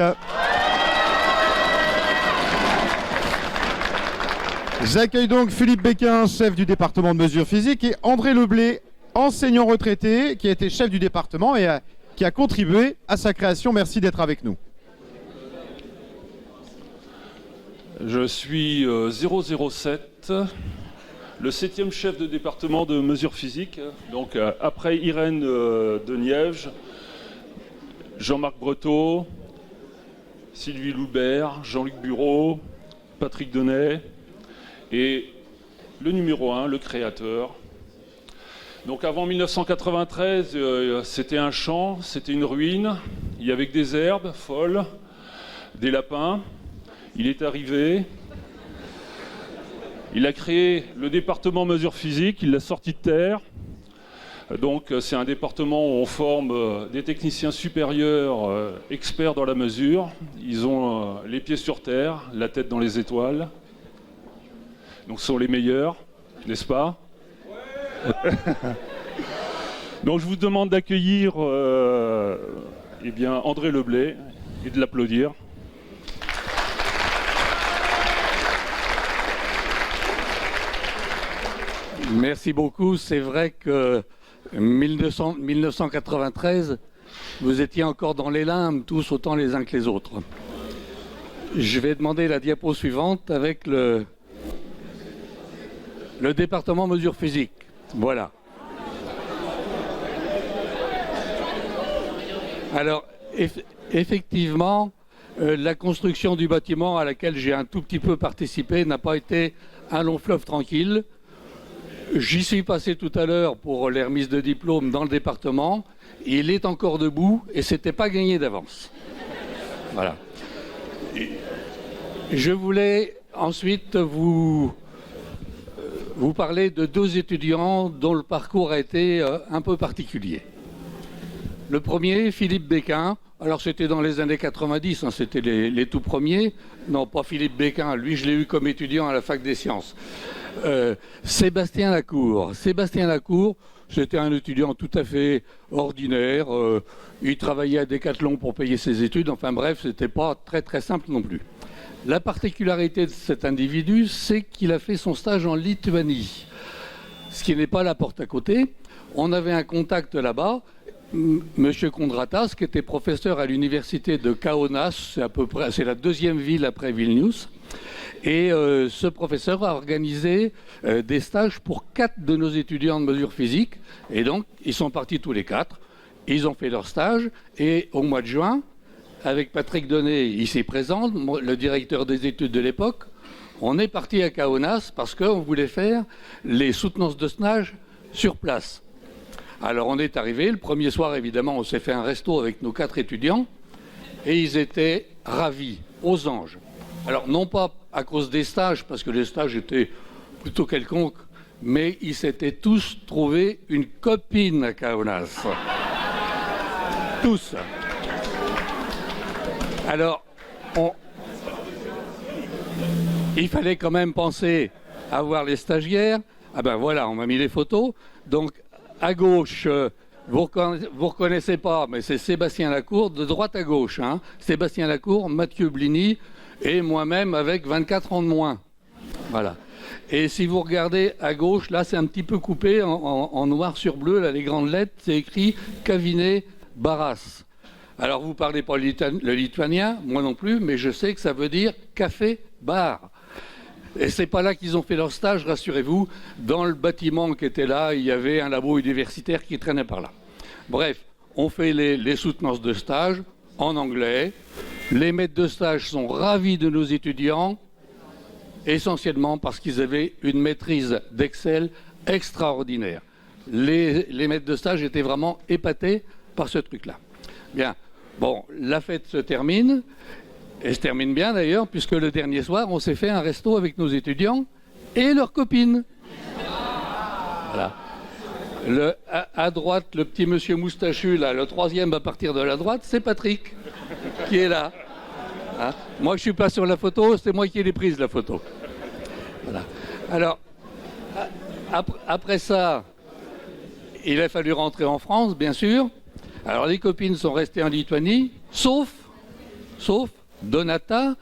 J'accueille donc Philippe Béquin, chef du département de mesures physiques, et André Leblé, enseignant retraité, qui a été chef du département et qui a contribué à sa création. Merci d'être avec nous. Je suis 007, le 7e chef de département de mesures physiques. Donc après Irène de Nièvre, Jean-Marc Breteau, Sylvie Loubert, Jean-Luc Bureau, Patrick Denay et le numéro 1, le créateur. Donc avant 1993, c'était un champ, c'était une ruine, il y avait que des herbes folles, des lapins. Il est arrivé, il a créé le département mesures physiques, il l'a sorti de terre. Donc c'est un département où on forme des techniciens supérieurs experts dans la mesure. Ils ont les pieds sur terre, la tête dans les étoiles. Donc ce sont les meilleurs, n'est-ce pas ? Ouais. Donc je vous demande d'accueillir André Leblé et de l'applaudir. Merci beaucoup. C'est vrai que 1993, vous étiez encore dans les limbes, tous autant les uns que les autres. Je vais demander la diapo suivante avec le département mesures physiques. Voilà. Alors, effectivement, la construction du bâtiment à laquelle j'ai un tout petit peu participé n'a pas été un long fleuve tranquille. J'y suis passé tout à l'heure pour les remises de diplôme dans le département. Il est encore debout et c'était pas gagné d'avance. Voilà. Je voulais ensuite vous parler de deux étudiants dont le parcours a été un peu particulier. Le premier, Philippe Béquin. Alors c'était dans les années 90, hein, c'était les tout premiers. Non, pas Philippe Béquin, lui je l'ai eu comme étudiant à la fac des sciences. Sébastien Lacour. Sébastien Lacour, c'était un étudiant tout à fait ordinaire. Il travaillait à Decathlon pour payer ses études. Enfin bref, c'était pas très très simple non plus. La particularité de cet individu, c'est qu'il a fait son stage en Lituanie. Ce qui n'est pas la porte à côté. On avait un contact là-bas. Monsieur Kondratas, qui était professeur à l'université de Kaunas, c'est la deuxième ville après Vilnius. Et ce professeur a organisé des stages pour 4 de nos étudiants de mesures physiques. Et donc, ils sont partis tous les 4. Ils ont fait leur stage. Et au mois de juin, avec Patrick Denay, ici présent, le directeur des études de l'époque, on est parti à Kaunas parce qu'on voulait faire les soutenances de stage sur place. Alors on est arrivé, le premier soir évidemment on s'est fait un resto avec nos 4 étudiants et ils étaient ravis, aux anges. Alors non pas à cause des stages, parce que les stages étaient plutôt quelconques, mais ils s'étaient tous trouvés une copine à Kaunas. Tous. Alors, il fallait quand même penser à voir les stagiaires. Ah ben voilà, on m'a mis les photos. Donc à gauche, vous reconnaissez pas, mais c'est Sébastien Lacour, de droite à gauche. Hein. Sébastien Lacour, Mathieu Blini et moi-même avec 24 ans de moins. Voilà. Et si vous regardez à gauche, là c'est un petit peu coupé en noir sur bleu, là les grandes lettres, c'est écrit Cavinet Barras. Alors vous parlez pas le lituanien, moi non plus, mais je sais que ça veut dire café-bar. Et c'est pas là qu'ils ont fait leur stage, rassurez-vous. Dans le bâtiment qui était là, il y avait un labo universitaire qui traînait par là. Bref, on fait les soutenances de stage en anglais. Les maîtres de stage sont ravis de nos étudiants, essentiellement parce qu'ils avaient une maîtrise d'Excel extraordinaire. Les maîtres de stage étaient vraiment épatés par ce truc-là. Bien, bon, la fête se termine, et se termine bien d'ailleurs, puisque le dernier soir, on s'est fait un resto avec nos étudiants et leurs copines. Voilà. À droite, le petit monsieur moustachu, là, le troisième à partir de la droite, c'est Patrick, qui est là. Hein? Moi, je ne suis pas sur la photo, c'est moi qui l'ai prise, la photo. Voilà. Alors, après ça, il a fallu rentrer en France, bien sûr. Alors, les copines sont restées en Lituanie, sauf Donata,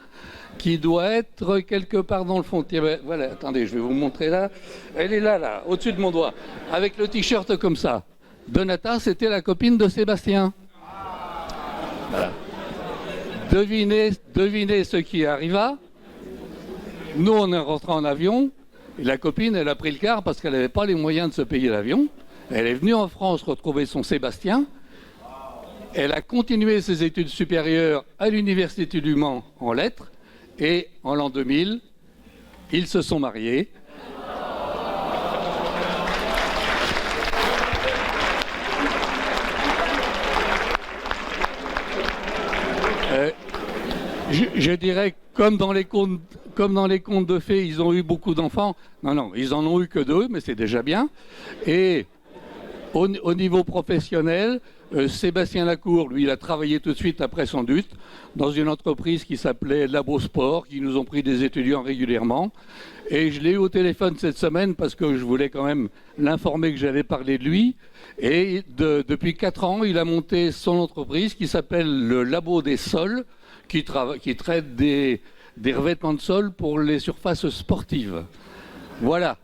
qui doit être quelque part dans le fond. Voilà, attendez, je vais vous montrer là. Elle est là, au-dessus de mon doigt, avec le t-shirt comme ça. Donata, c'était la copine de Sébastien. Voilà. Devinez ce qui arriva. Nous, on est rentrés en avion, et la copine, elle a pris le car parce qu'elle n'avait pas les moyens de se payer l'avion. Elle est venue en France retrouver son Sébastien. Elle a continué ses études supérieures à l'Université du Mans en lettres. Et en l'an 2000, ils se sont mariés. Je dirais, comme dans les contes de fées, ils ont eu beaucoup d'enfants. Non, ils en ont eu que 2, mais c'est déjà bien. Et au niveau professionnel, Sébastien Lacour, lui, il a travaillé tout de suite après son DUT dans une entreprise qui s'appelait Labo Sport, qui nous ont pris des étudiants régulièrement. Et je l'ai eu au téléphone cette semaine parce que je voulais quand même l'informer que j'allais parler de lui. Et depuis 4 ans, il a monté son entreprise qui s'appelle le Labo des Sols, qui traite des revêtements de sol pour les surfaces sportives. Voilà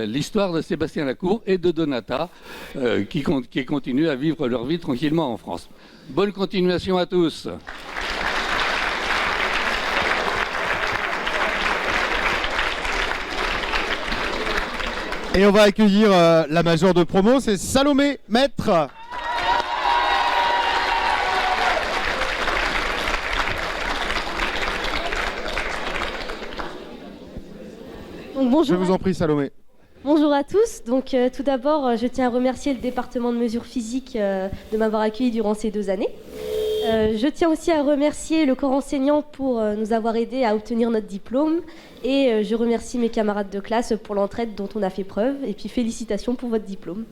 l'histoire de Sébastien Lacour et de Donata qui continuent à vivre leur vie tranquillement en France. Bonne continuation à tous. Et on va accueillir la majeure de promo, c'est Salomé Maître. Donc, bonjour. Je vous en prie, Salomé. Bonjour à tous. Donc, tout d'abord, je tiens à remercier le département de mesures physiques de m'avoir accueilli durant ces 2 années. Je tiens aussi à remercier le corps enseignant pour nous avoir aidés à obtenir notre diplôme. Et je remercie mes camarades de classe pour l'entraide dont on a fait preuve. Et puis, félicitations pour votre diplôme.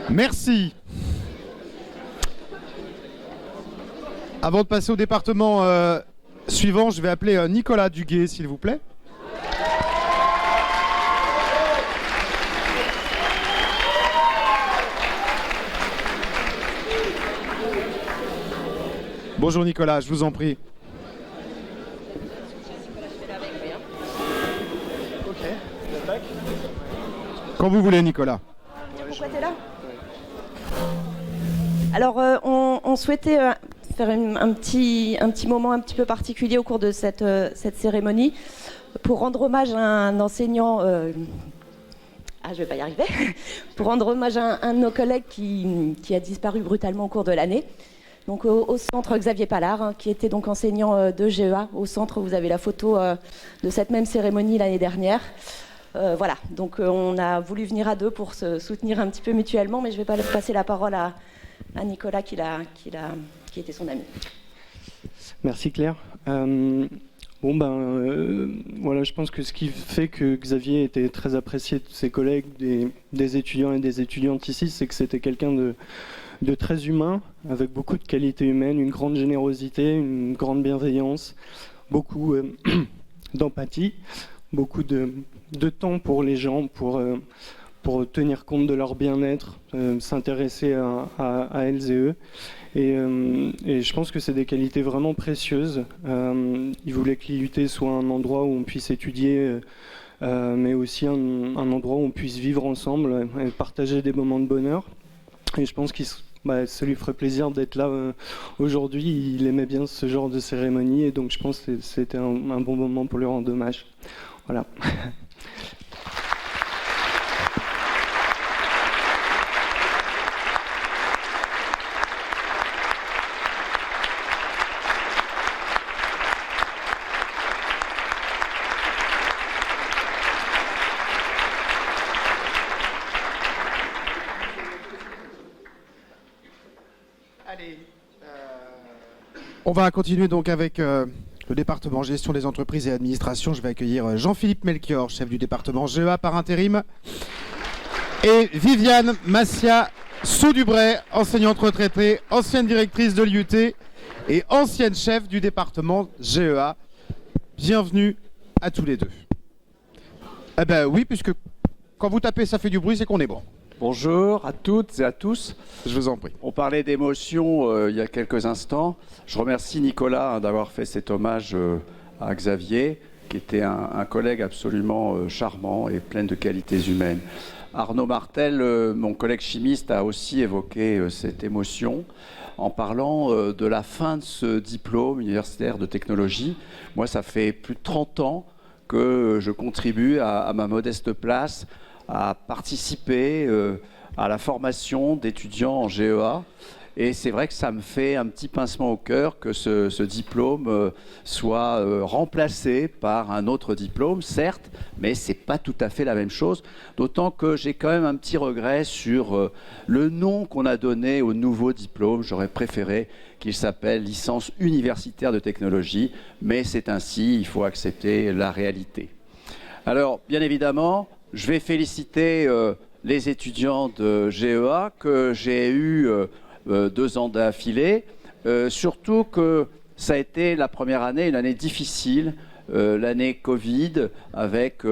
Merci. Avant de passer au département suivant, je vais appeler Nicolas Duguay, s'il vous plaît. Bonjour Nicolas, je vous en prie. Quand vous voulez, Nicolas. Pourquoi tu es là ? Alors, on souhaitait faire un petit moment un petit peu particulier au cours de cette cérémonie pour rendre hommage à un enseignant. Je vais pas y arriver. Pour rendre hommage à un de nos collègues qui a disparu brutalement au cours de l'année. Donc, au centre Xavier Pallard, qui était donc enseignant de GEA. Au centre, vous avez la photo de cette même cérémonie l'année dernière. Voilà, donc on a voulu venir à 2 pour se soutenir un petit peu mutuellement, mais je ne vais pas passer la parole à Nicolas qui était son ami. Merci Claire. Voilà, je pense que ce qui fait que Xavier était très apprécié de ses collègues, des étudiants et des étudiantes ici, c'est que c'était quelqu'un de très humain, avec beaucoup de qualités humaines, une grande générosité, une grande bienveillance, beaucoup d'empathie, beaucoup de temps pour les gens, pour tenir compte de leur bien-être, s'intéresser à elles et eux. Et je pense que c'est des qualités vraiment précieuses. Il voulait que l'IUT soit un endroit où on puisse étudier, mais aussi un endroit où on puisse vivre ensemble et partager des moments de bonheur. Et je pense qu'il ça lui ferait plaisir d'être là aujourd'hui. Il aimait bien ce genre de cérémonie et donc je pense que c'était un bon moment pour lui rendre hommage. Voilà. On va continuer donc avec le département gestion des entreprises et administration. Je vais accueillir Jean-Philippe Melchior, chef du département GEA par intérim, et Viviane Massia Saudubray, enseignante retraitée, ancienne directrice de l'IUT et ancienne chef du département GEA. Bienvenue à tous les deux. Eh ben oui, puisque quand vous tapez ça fait du bruit, c'est qu'on est bon. Bonjour à toutes et à tous. Je vous en prie. On parlait d'émotion il y a quelques instants. Je remercie Nicolas d'avoir fait cet hommage à Xavier, qui était un collègue absolument charmant et plein de qualités humaines. Arnaud Martel, mon collègue chimiste, a aussi évoqué cette émotion en parlant de la fin de ce diplôme universitaire de technologie. Moi, ça fait plus de 30 ans que je contribue à ma modeste place à participer à la formation d'étudiants en GEA. Et c'est vrai que ça me fait un petit pincement au cœur que ce diplôme soit remplacé par un autre diplôme, certes, mais ce n'est pas tout à fait la même chose. D'autant que j'ai quand même un petit regret sur le nom qu'on a donné au nouveau diplôme. J'aurais préféré qu'il s'appelle licence universitaire de technologie, mais c'est ainsi, il faut accepter la réalité. Alors, bien évidemment, je vais féliciter les étudiants de GEA que j'ai eu 2 ans d'affilée, surtout que ça a été la première année, une année difficile, l'année Covid, avec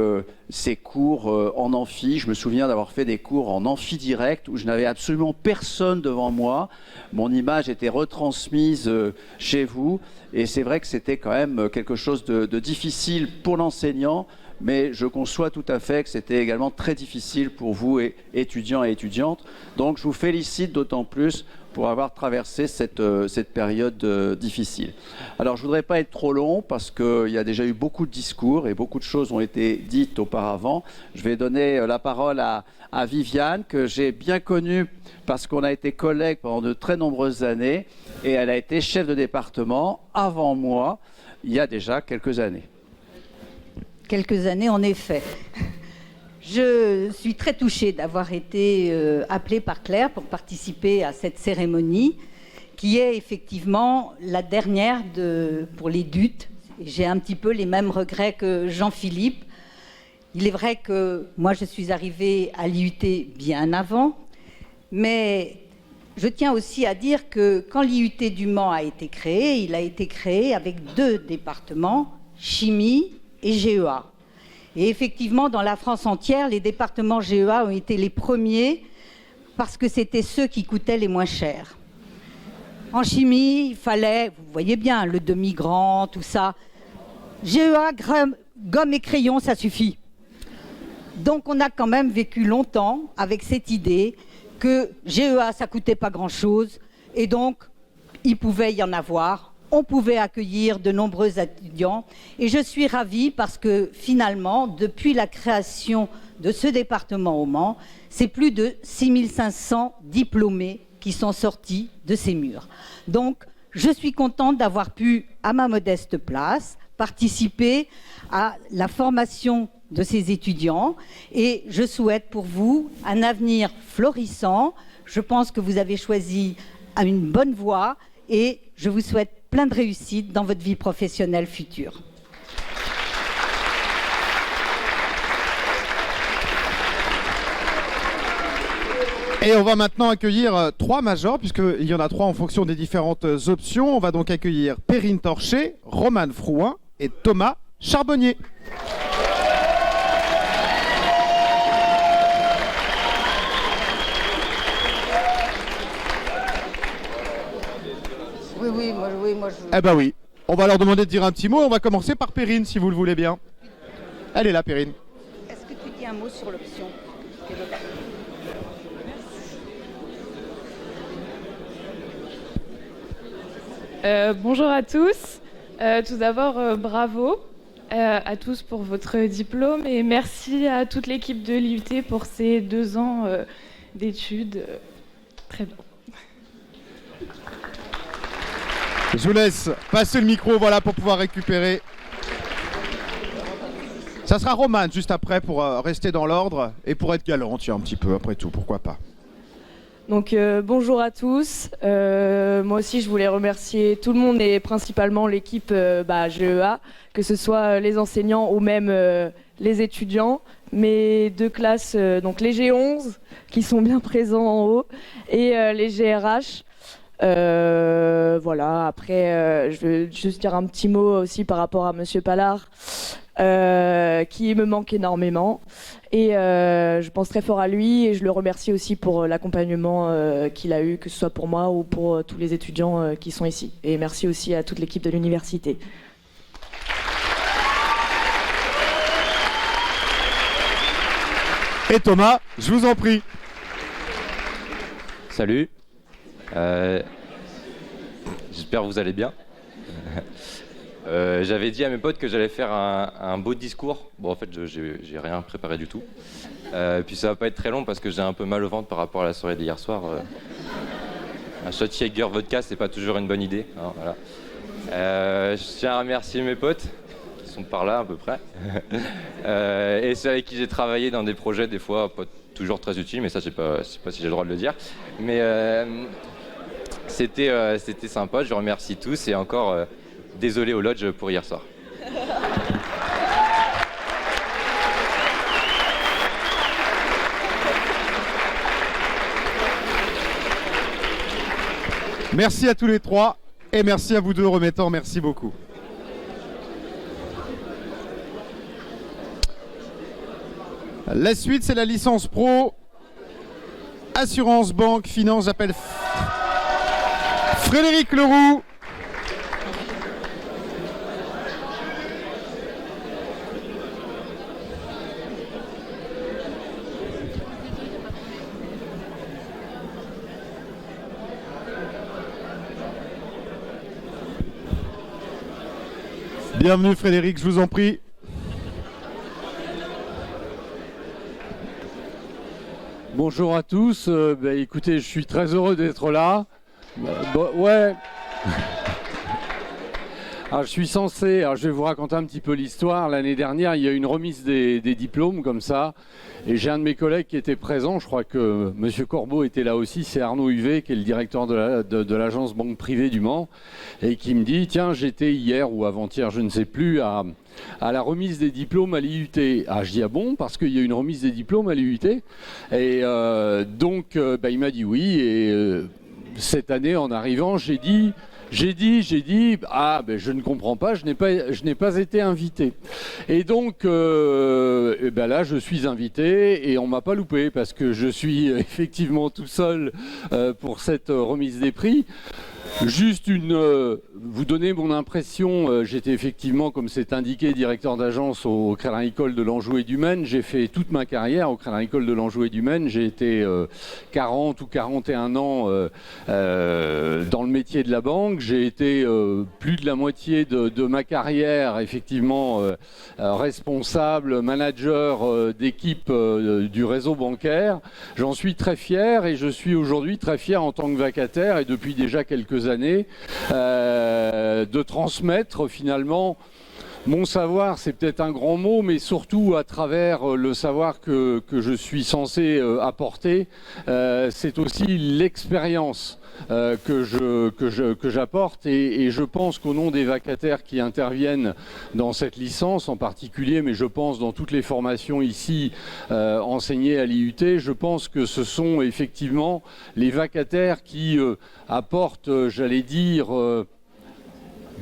ces cours en amphi. Je me souviens d'avoir fait des cours en amphi direct où je n'avais absolument personne devant moi. Mon image était retransmise chez vous et c'est vrai que c'était quand même quelque chose de difficile pour l'enseignant, mais je conçois tout à fait que c'était également très difficile pour vous, étudiants et étudiantes. Donc je vous félicite d'autant plus pour avoir traversé cette période difficile. Alors je ne voudrais pas être trop long parce qu'il y a déjà eu beaucoup de discours et beaucoup de choses ont été dites auparavant. Je vais donner la parole à Viviane, que j'ai bien connue parce qu'on a été collègues pendant de très nombreuses années et elle a été chef de département avant moi, il y a déjà quelques années. Quelques années, en effet. Je suis très touchée d'avoir été appelée par Claire pour participer à cette cérémonie qui est effectivement la dernière pour les DUT. J'ai un petit peu les mêmes regrets que Jean-Philippe. Il est vrai que moi, je suis arrivée à l'IUT bien avant, mais je tiens aussi à dire que quand l'IUT du Mans a été créé, il a été créé avec 2 départements, chimie et GEA. Et effectivement, dans la France entière, les départements GEA ont été les premiers parce que c'était ceux qui coûtaient les moins chers. En chimie, il fallait, vous voyez bien, le demi-grand, tout ça. GEA, gomme et crayon, ça suffit. Donc on a quand même vécu longtemps avec cette idée que GEA, ça coûtait pas grand-chose et donc il pouvait y en avoir. On pouvait accueillir de nombreux étudiants et je suis ravie parce que finalement, depuis la création de ce département au Mans, c'est plus de 6500 diplômés qui sont sortis de ces murs. Donc, je suis contente d'avoir pu, à ma modeste place, participer à la formation de ces étudiants et je souhaite pour vous un avenir florissant. Je pense que vous avez choisi une bonne voie et je vous souhaite plein de réussite dans votre vie professionnelle future. Et on va maintenant accueillir 3 majors, puisqu'il y en a 3 en fonction des différentes options. On va donc accueillir Perrine Torché, Romane Frouin et Thomas Charbonnier. Oui, moi je... Eh ben oui, on va leur demander de dire un petit mot. On va commencer par Perrine, si vous le voulez bien. Elle est là, Perrine. Est-ce que tu dis un mot sur l'option ? Bonjour à tous. Tout d'abord, bravo à tous pour votre diplôme et merci à toute l'équipe de l'IUT pour ces 2 ans d'études. Très bien. Je vous laisse passer le micro, voilà, pour pouvoir récupérer. Ça sera Romane juste après pour rester dans l'ordre et pour être galant, tiens, un petit peu, après tout, pourquoi pas. Donc bonjour à tous, moi aussi je voulais remercier tout le monde et principalement l'équipe GEA, que ce soit les enseignants ou même les étudiants, mes 2 classes, donc les G11 qui sont bien présents en haut et les GRH. Voilà, après je veux juste dire un petit mot aussi par rapport à Monsieur Pallard qui me manque énormément et je pense très fort à lui et je le remercie aussi pour l'accompagnement qu'il a eu, que ce soit pour moi ou pour tous les étudiants qui sont ici, et merci aussi à toute l'équipe de l'université. Et Thomas, je vous en prie. Salut, j'espère que vous allez bien. J'avais dit à mes potes que j'allais faire un beau discours. Bon, en fait, j'ai rien préparé du tout. Puis ça va pas être très long parce que j'ai un peu mal au ventre par rapport à la soirée d'hier soir. Un shot Jaeger vodka, c'est pas toujours une bonne idée. Hein, voilà. Je tiens à remercier mes potes qui sont par là à peu près. Et ceux avec qui j'ai travaillé dans des projets, des fois pas toujours très utiles, mais ça, je sais pas si j'ai le droit de le dire. Mais c'était sympa. Je remercie tous et encore. Désolé au lodge pour hier soir. Merci à tous les 3 et merci à vous 2 remettants, merci beaucoup. La suite, c'est la licence pro, assurance, banque, finance. J'appelle Frédéric Leroux. Bienvenue Frédéric, je vous en prie. Bonjour à tous, écoutez, je suis très heureux d'être là. Ouais. Alors, je vais vous raconter un petit peu l'histoire. L'année dernière, il y a eu une remise des diplômes comme ça. Et j'ai un de mes collègues qui était présent, je crois que M. Corbeau était là aussi, c'est Arnaud Huvet, qui est le directeur de l'agence Banque Privée du Mans, et qui me dit, tiens, j'étais hier ou avant-hier, je ne sais plus, à la remise des diplômes à l'IUT. Ah, je dis, ah bon, parce qu'il y a une remise des diplômes à l'IUT. Et donc, il m'a dit oui, et cette année, en arrivant, j'ai dit, je ne comprends pas, je n'ai pas été invité. Et donc, là, je suis invité et on m'a pas loupé parce que je suis effectivement tout seul pour cette remise des prix. Juste vous donner mon impression, j'étais effectivement, comme c'est indiqué, directeur d'agence au Crédit Agricole de l'Anjou et du Maine. J'ai fait toute ma carrière au Crédit Agricole de l'Anjou et du Maine. J'ai été 40 ou 41 ans dans le métier de la banque. J'ai été plus de la moitié de ma carrière, effectivement, responsable, manager d'équipe du réseau bancaire. J'en suis très fier et je suis aujourd'hui très fier en tant que vacataire et depuis déjà quelques années de transmettre finalement mon savoir, c'est peut-être un grand mot, mais surtout à travers le savoir que je suis censé apporter, c'est aussi l'expérience que j'apporte et je pense qu'au nom des vacataires qui interviennent dans cette licence en particulier, mais je pense dans toutes les formations ici enseignées à l'IUT, je pense que ce sont effectivement les vacataires qui apportent, j'allais dire,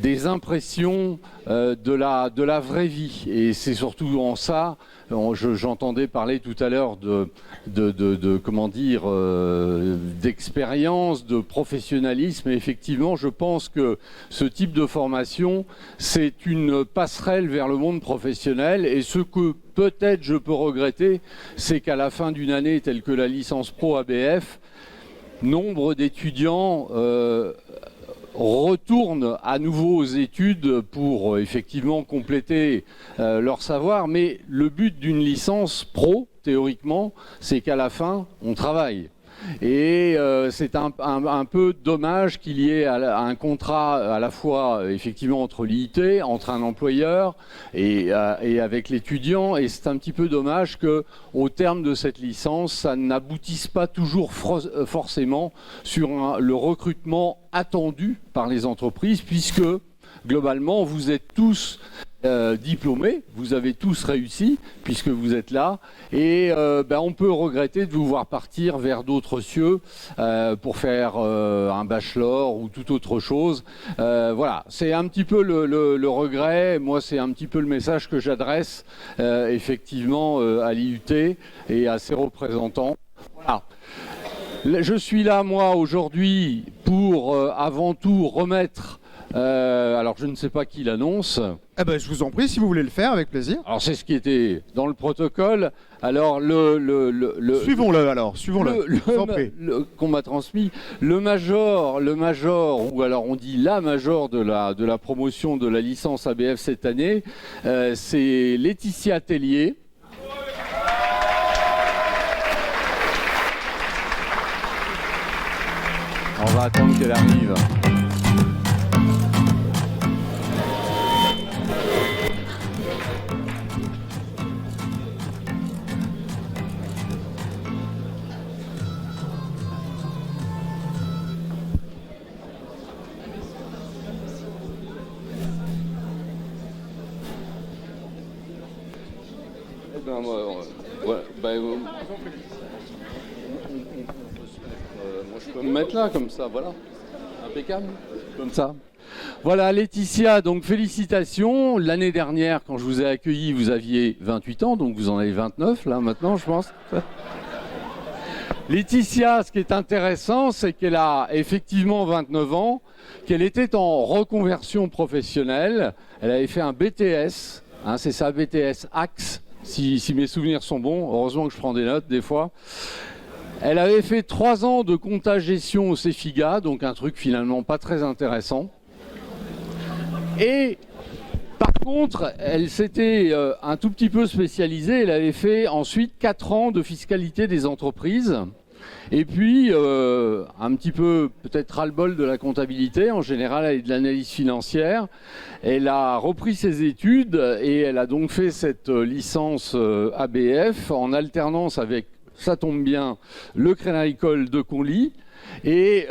des impressions de la vraie vie. Et c'est surtout en ça, j'entendais parler tout à l'heure d'expérience, de professionnalisme. Et effectivement, je pense que ce type de formation, c'est une passerelle vers le monde professionnel. Et ce que peut-être je peux regretter, c'est qu'à la fin d'une année telle que la licence pro ABF, nombre d'étudiants retournent à nouveau aux études pour effectivement compléter leur savoir, mais le but d'une licence pro, théoriquement, c'est qu'à la fin, on travaille. Et c'est un peu dommage qu'il y ait un contrat à la fois effectivement entre l'IUT, entre un employeur et avec l'étudiant, et c'est un petit peu dommage qu'au terme de cette licence, ça n'aboutisse pas toujours forcément sur le recrutement attendu par les entreprises, puisque globalement vous êtes tous diplômés, vous avez tous réussi puisque vous êtes là, et on peut regretter de vous voir partir vers d'autres cieux pour faire un bachelor ou toute autre chose. Voilà, c'est un petit peu le regret. Moi, c'est un petit peu le message que j'adresse effectivement à l'IUT et à ses représentants. Voilà. Je suis là, moi, aujourd'hui, pour avant tout remettre. Alors, je ne sais pas qui l'annonce. Eh ben, je vous en prie, si vous voulez le faire, avec plaisir. Alors, c'est ce qui était dans le protocole. Alors, suivons-le, alors. Suivons-le. Qu'on m'a transmis. Le major, ou alors on dit la major de la promotion de la licence ABF cette année, c'est Laetitia Tellier. On va attendre qu'elle arrive. Moi, je peux me mettre là, comme ça, voilà. Impeccable, comme ça. Voilà, Laetitia, donc félicitations. L'année dernière, quand je vous ai accueilli, vous aviez 28 ans, donc vous en avez 29, là, maintenant, je pense. Laetitia, ce qui est intéressant, c'est qu'elle a effectivement 29 ans, qu'elle était en reconversion professionnelle. Elle avait fait un BTS, c'est ça, BTS Axe. Si mes souvenirs sont bons, heureusement que je prends des notes des fois. Elle avait fait 3 ans de compta-gestion au Cefiga, donc un truc finalement pas très intéressant. Et par contre, elle s'était un tout petit peu spécialisée. Elle avait fait ensuite 4 ans de fiscalité des entreprises. Et puis, un petit peu peut-être ras-le-bol de la comptabilité, en général, et de l'analyse financière. Elle a repris ses études et elle a donc fait cette licence ABF en alternance avec, ça tombe bien, le Crédit Agricole de Conly. Et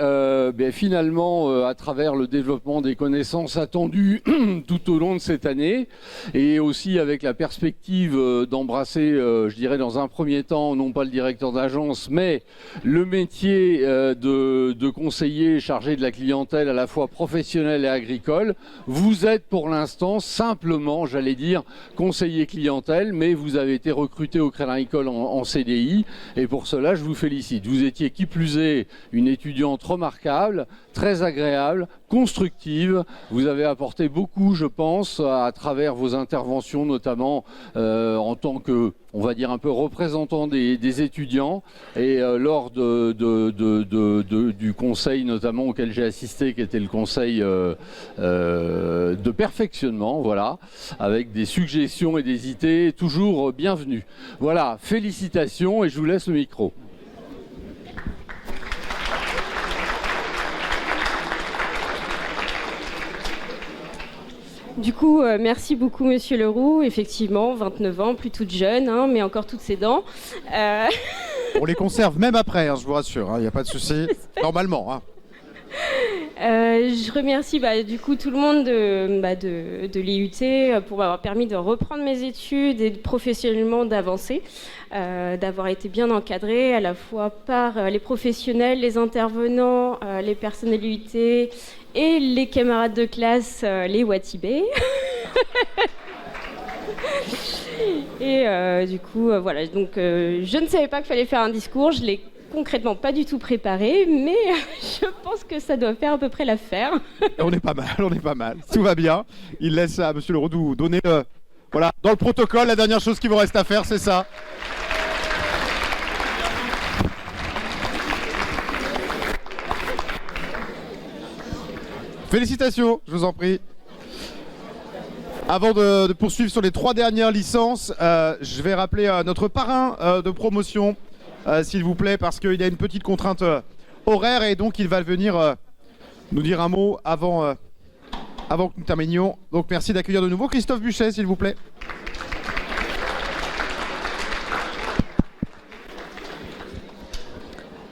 finalement, à travers le développement des connaissances attendues tout au long de cette année, et aussi avec la perspective d'embrasser, je dirais dans un premier temps, non pas le directeur d'agence, mais le métier de conseiller chargé de la clientèle à la fois professionnelle et agricole, vous êtes pour l'instant simplement, j'allais dire, conseiller clientèle, mais vous avez été recruté au Crédit Agricole en CDI, et pour cela, je vous félicite. Vous étiez qui plus est une étudiante remarquable, très agréable, constructive. Vous avez apporté beaucoup, je pense, à travers vos interventions, notamment en tant que, on va dire, un peu représentant des étudiants. Et lors du conseil, notamment, auquel j'ai assisté, qui était le conseil de perfectionnement, voilà, avec des suggestions et des idées toujours bienvenues. Voilà, félicitations et je vous laisse le micro. Du coup, merci beaucoup Monsieur Leroux. Effectivement, 29 ans, plus toute jeune, mais encore toutes ses dents. On les conserve même après, je vous rassure, il n'y a pas de souci, normalement. Je remercie du coup tout le monde de l'IUT pour m'avoir permis de reprendre mes études et professionnellement d'avancer, d'avoir été bien encadrée à la fois par les professionnels, les intervenants, les personnes de l'IUT et les camarades de classe, les Watibé. Et du coup, voilà, donc je ne savais pas qu'il fallait faire un discours, je l'ai concrètement pas du tout préparé, mais je pense que ça doit faire à peu près l'affaire. On est pas mal, tout va bien. Il laisse à Monsieur Leroux donner, voilà, dans le protocole, la dernière chose qu'il vous reste à faire, c'est ça. Félicitations, je vous en prie. Avant de poursuivre sur les 3 dernières licences, je vais rappeler notre parrain de promotion, s'il vous plaît, parce qu'il y a une petite contrainte horaire et donc il va venir nous dire un mot avant que nous terminions. Donc merci d'accueillir de nouveau Christophe Buchet, s'il vous plaît.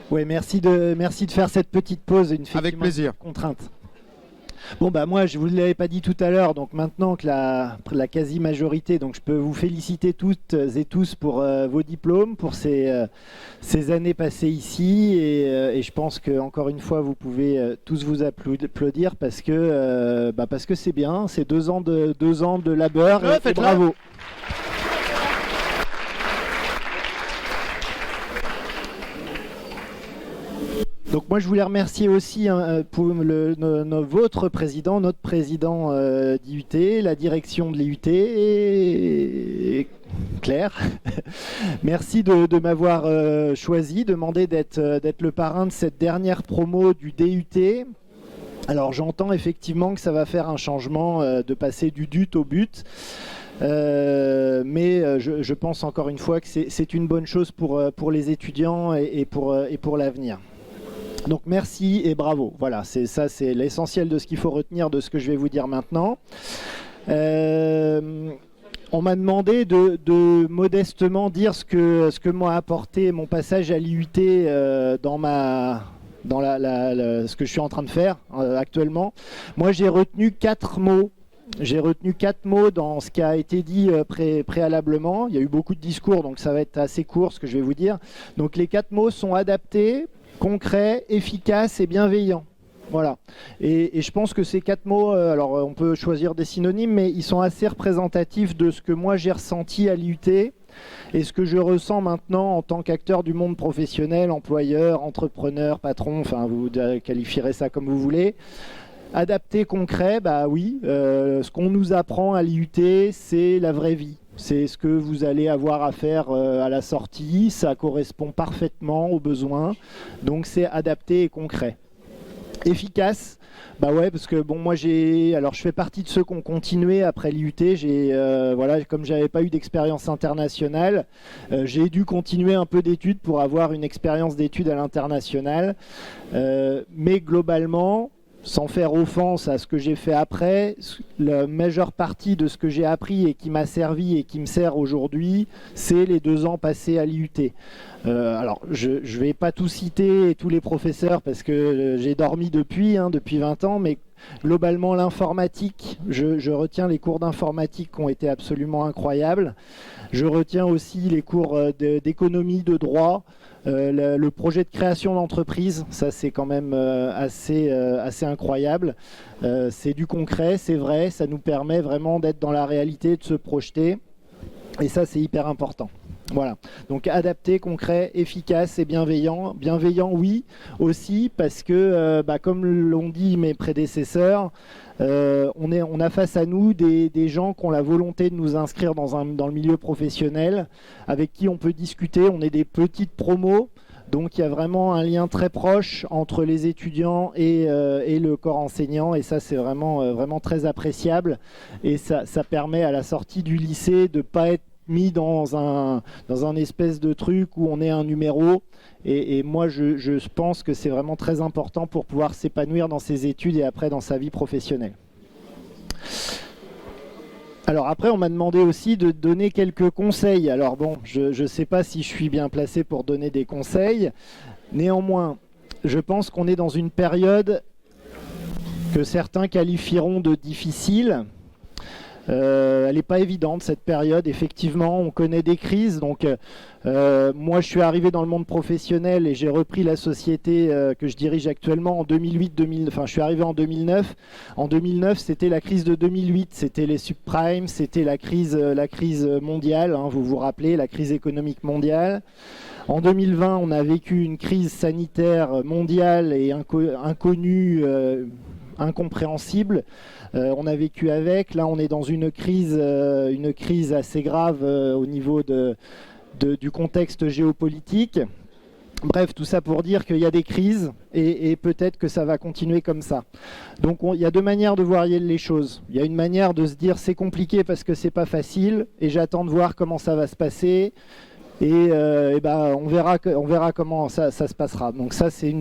Oui, merci de faire cette petite pause. Avec plaisir. Contrainte. Bon, bah moi, je ne vous l'avais pas dit tout à l'heure, donc maintenant que la quasi-majorité, donc je peux vous féliciter toutes et tous pour vos diplômes, pour ces années passées ici, et je pense qu'encore une fois, vous pouvez tous vous applaudir parce que c'est bien, c'est 2 ans de labeur, et bravo. Donc moi je voulais remercier aussi pour votre président, notre président d'IUT, la direction de l'IUT et Claire. Merci de m'avoir choisi, demandé d'être le parrain de cette dernière promo du DUT. Alors j'entends effectivement que ça va faire un changement de passer du DUT au BUT. Mais je pense encore une fois que c'est une bonne chose pour les étudiants et pour l'avenir. Donc merci et bravo. Voilà, c'est l'essentiel de ce qu'il faut retenir de ce que je vais vous dire maintenant. On m'a demandé de modestement dire ce que m'a apporté mon passage à l'IUT dans ce que je suis en train de faire actuellement. Moi, j'ai retenu 4 mots. J'ai retenu 4 mots dans ce qui a été dit préalablement. Il y a eu beaucoup de discours, donc ça va être assez court ce que je vais vous dire. Donc les 4 mots sont adaptés, concret, efficace et bienveillant. Voilà. Et je pense que ces 4 mots, alors on peut choisir des synonymes, mais ils sont assez représentatifs de ce que moi j'ai ressenti à l'IUT et ce que je ressens maintenant en tant qu'acteur du monde professionnel, employeur, entrepreneur, patron, enfin vous qualifierez ça comme vous voulez. Adapté, concret, bah oui, ce qu'on nous apprend à l'IUT, c'est la vraie vie. C'est ce que vous allez avoir à faire à la sortie, ça correspond parfaitement aux besoins, donc c'est adapté et concret. Efficace, bah ouais, parce que bon, moi je fais partie de ceux qui ont continué après l'IUT, voilà, comme j'avais pas eu d'expérience internationale, j'ai dû continuer un peu d'études pour avoir une expérience d'études à l'international, mais globalement, sans faire offense à ce que j'ai fait après, la majeure partie de ce que j'ai appris et qui m'a servi et qui me sert aujourd'hui, c'est les 2 ans passés à l'IUT. Alors, je ne vais pas tout citer, tous les professeurs, parce que j'ai dormi depuis 20 ans, mais globalement, l'informatique, je retiens les cours d'informatique qui ont été absolument incroyables. Je retiens aussi les cours d'économie, de droit, le projet de création d'entreprise, ça c'est quand même assez incroyable. C'est du concret, c'est vrai, ça nous permet vraiment d'être dans la réalité, de se projeter. Et ça c'est hyper important. Voilà, donc adapté, concret, efficace et bienveillant. Bienveillant, oui, aussi, parce que, comme l'ont dit mes prédécesseurs, on a face à nous des gens qui ont la volonté de nous inscrire dans le milieu professionnel, avec qui on peut discuter. On est des petites promos, donc il y a vraiment un lien très proche entre les étudiants et le corps enseignant, et ça c'est vraiment très appréciable. Et ça permet à la sortie du lycée de ne pas être mis dans un espèce de truc où on est un numéro, et moi je pense que c'est vraiment très important pour pouvoir s'épanouir dans ses études et après dans sa vie professionnelle. Alors après on m'a demandé aussi de donner quelques conseils. Alors bon, je ne sais pas si je suis bien placé pour donner des conseils, néanmoins je pense qu'on est dans une période que certains qualifieront de difficile. Elle n'est pas évidente cette période, effectivement, on connaît des crises, donc moi je suis arrivé dans le monde professionnel et j'ai repris la société que je dirige actuellement en 2008, je suis arrivé en 2009. En 2009 c'était la crise de 2008, c'était les subprimes, c'était la crise mondiale, vous vous rappelez, la crise économique mondiale. En 2020 on a vécu une crise sanitaire mondiale et inconnue, incompréhensible. On a vécu avec, là on est dans une crise assez grave au niveau du contexte géopolitique. Bref, tout ça pour dire qu'il y a des crises et peut-être que ça va continuer comme ça. Donc il y a deux manières de voir les choses. Il y a une manière de se dire c'est compliqué parce que c'est pas facile et j'attends de voir comment ça va se passer et on verra comment ça se passera. Donc ça c'est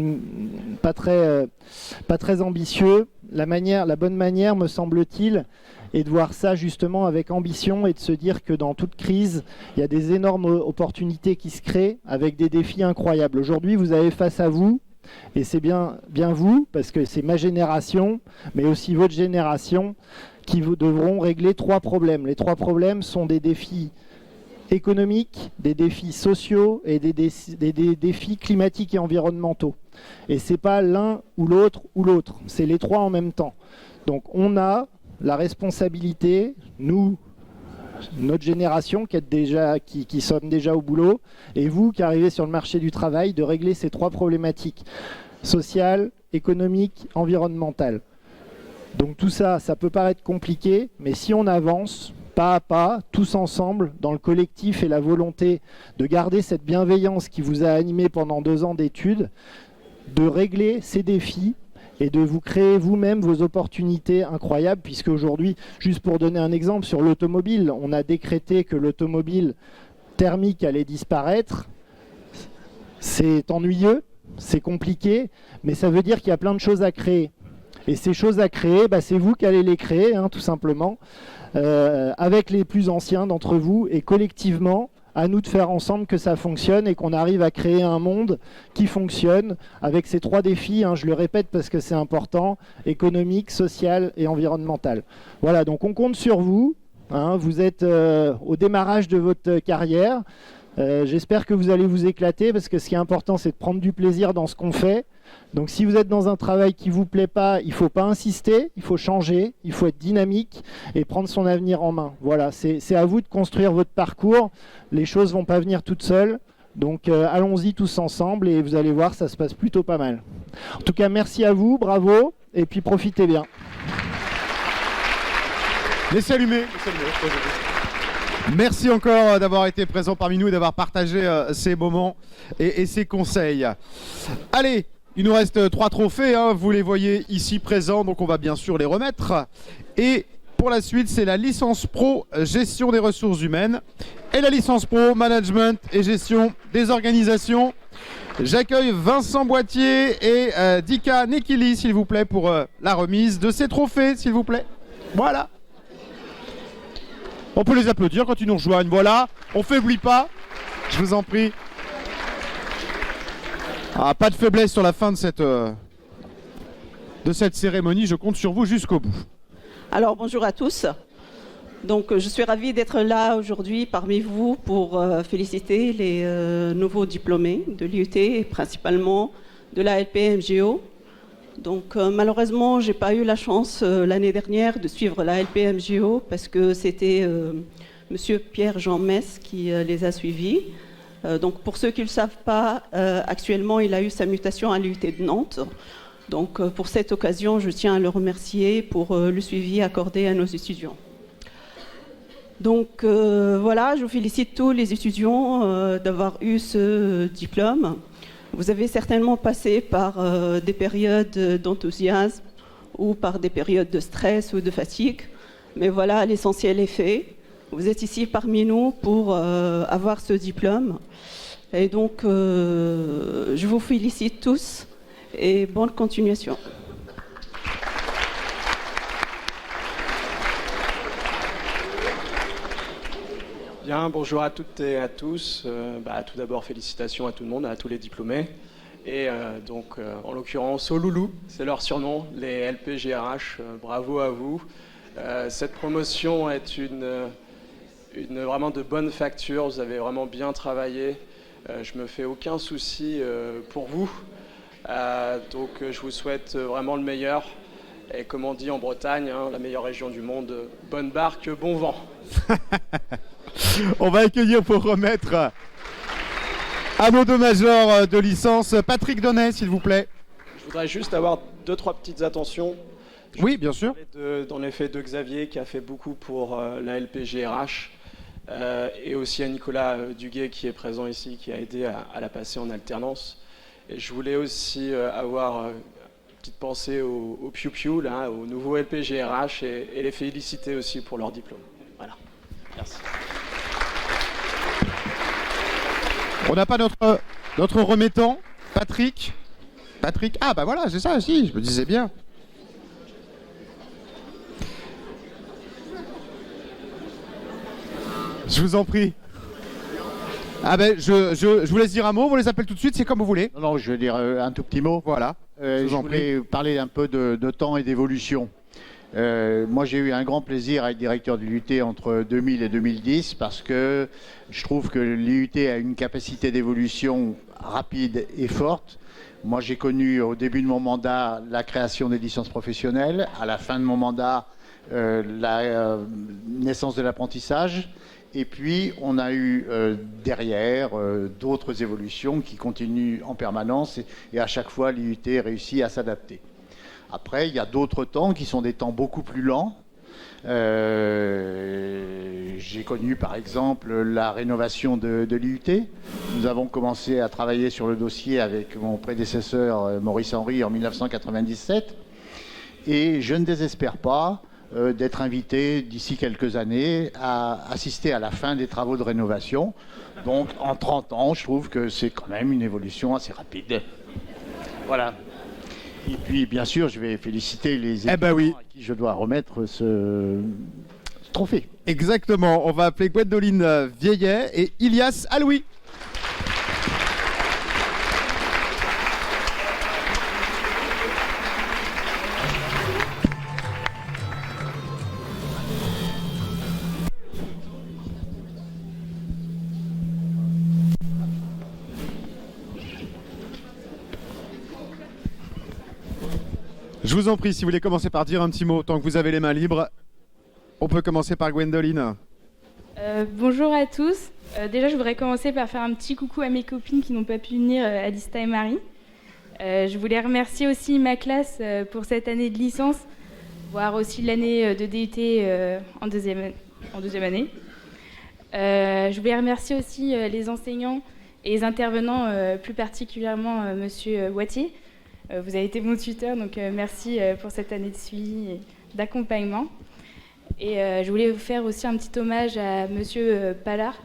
pas très ambitieux. La bonne manière, me semble-t-il, et de voir ça justement avec ambition et de se dire que dans toute crise, il y a des énormes opportunités qui se créent avec des défis incroyables. Aujourd'hui, vous avez face à vous, et c'est bien vous, parce que c'est ma génération, mais aussi votre génération, qui devront régler 3 problèmes. Les 3 problèmes sont des défis économiques, des défis sociaux et des défis climatiques et environnementaux. Et c'est pas l'un ou l'autre, c'est les 3 en même temps. Donc on a la responsabilité, nous, notre génération qui sommes déjà au boulot, et vous qui arrivez sur le marché du travail, de régler ces 3 problématiques sociales, économiques, environnementales. Donc tout ça, ça peut paraître compliqué, mais si on avance pas à pas, tous ensemble, dans le collectif et la volonté de garder cette bienveillance qui vous a animé pendant 2 ans d'études, de régler ces défis et de vous créer vous-même vos opportunités incroyables, puisque aujourd'hui, juste pour donner un exemple, sur l'automobile, on a décrété que l'automobile thermique allait disparaître. C'est ennuyeux, c'est compliqué, mais ça veut dire qu'il y a plein de choses à créer. Et ces choses à créer, c'est vous qui allez les créer, tout simplement, avec les plus anciens d'entre vous, et collectivement, à nous de faire ensemble que ça fonctionne et qu'on arrive à créer un monde qui fonctionne avec ces 3 défis, je le répète parce que c'est important, économique, social et environnemental. Voilà, donc on compte sur vous, vous êtes au démarrage de votre carrière, j'espère que vous allez vous éclater parce que ce qui est important c'est de prendre du plaisir dans ce qu'on fait. Donc si vous êtes dans un travail qui ne vous plaît pas, il ne faut pas insister, il faut changer, il faut être dynamique et prendre son avenir en main. Voilà, c'est à vous de construire votre parcours, les choses ne vont pas venir toutes seules, donc allons-y tous ensemble et vous allez voir, ça se passe plutôt pas mal. En tout cas, merci à vous, bravo, et puis profitez bien. Laissez allumer. Merci encore d'avoir été présent parmi nous et d'avoir partagé ces moments et ces conseils. Allez, il nous reste 3 trophées, vous les voyez ici présents, donc on va bien sûr les remettre. Et pour la suite, c'est la licence pro gestion des ressources humaines et la licence pro management et gestion des organisations. J'accueille Vincent Boitier et Dika Nekili, s'il vous plaît, pour la remise de ces trophées, s'il vous plaît. Voilà. On peut les applaudir quand ils nous rejoignent. Voilà, on faiblit pas, je vous en prie. Pas de faiblesse sur la fin de cette cérémonie, je compte sur vous jusqu'au bout. Alors bonjour à tous. Donc je suis ravie d'être là aujourd'hui parmi vous pour féliciter les nouveaux diplômés de l'IUT et principalement de la LPMGO. Donc malheureusement, j'ai pas eu la chance l'année dernière de suivre la LPMGO parce que c'était Monsieur Pierre-Jean Mess qui les a suivis. Donc pour ceux qui ne le savent pas, actuellement il a eu sa mutation à l'IUT de Nantes. Donc pour cette occasion, je tiens à le remercier pour le suivi accordé à nos étudiants. Donc voilà, je félicite tous les étudiants d'avoir eu ce diplôme. Vous avez certainement passé par des périodes d'enthousiasme ou par des périodes de stress ou de fatigue. Mais voilà, l'essentiel est fait. Vous êtes ici parmi nous pour avoir ce diplôme. Et donc, je vous félicite tous et bonne continuation. Bien, bonjour à toutes et à tous. Tout d'abord, félicitations à tout le monde, à tous les diplômés. Et en l'occurrence, aux loulous, c'est leur surnom, les LPGRH. Bravo à vous. Cette promotion est une vraiment de bonne facture. Vous avez vraiment bien travaillé. Je me fais aucun souci pour vous. Donc, je vous souhaite vraiment le meilleur. Et comme on dit en Bretagne, la meilleure région du monde, bonne barque, bon vent. On va accueillir pour remettre à nos deux majors de licence Patrick Donnet, s'il vous plaît. Je voudrais juste avoir 2-3 petites attentions. Oui, bien sûr. Dans l'effet de Xavier qui a fait beaucoup pour la LPGRH. et aussi à Nicolas Duguet qui est présent ici, qui a aidé à la passer en alternance. Et je voulais aussi avoir une petite pensée aux Piu-Piu, là, aux nouveaux LPGRH, et les féliciter aussi pour leur diplôme. Voilà. Merci. On n'a pas notre remettant, Patrick. Ah bah voilà, c'est ça, si, je me disais bien. Je vous en prie. Ah ben, je vous laisse dire un mot, vous les appelle tout de suite, c'est comme vous voulez. Non, je vais dire un tout petit mot. Voilà. Je voulais parler un peu de temps et d'évolution. Moi, j'ai eu un grand plaisir à être directeur de l'IUT entre 2000 et 2010 parce que je trouve que l'IUT a une capacité d'évolution rapide et forte. Moi, j'ai connu au début de mon mandat la création des licences professionnelles, à la fin de mon mandat la naissance de l'apprentissage. Et puis, on a eu derrière d'autres évolutions qui continuent en permanence et à chaque fois, l'IUT réussit à s'adapter. Après, il y a d'autres temps qui sont des temps beaucoup plus lents. J'ai connu par exemple la rénovation de l'IUT. Nous avons commencé à travailler sur le dossier avec mon prédécesseur Maurice Henry en 1997. Et je ne désespère pas d'être invité d'ici quelques années à assister à la fin des travaux de rénovation. Donc en 30 ans, je trouve que c'est quand même une évolution assez rapide. Voilà. Et puis bien sûr, je vais féliciter les étudiants à qui je dois remettre ce trophée. Exactement, on va appeler Gwendoline Vieillet et Ilias Aloui. Je vous en prie, si vous voulez commencer par dire un petit mot, tant que vous avez les mains libres, on peut commencer par Gwendoline. Bonjour à tous. Déjà, je voudrais commencer par faire un petit coucou à mes copines qui n'ont pas pu venir, Alista et Marie. Je voulais remercier aussi ma classe pour cette année de licence, voire aussi l'année de DUT en deuxième année. Je voulais remercier aussi les enseignants et les intervenants, plus particulièrement Monsieur Wattier. Vous avez été mon tuteur, donc merci pour cette année de suivi et d'accompagnement. Et je voulais vous faire aussi un petit hommage à Monsieur Pallard,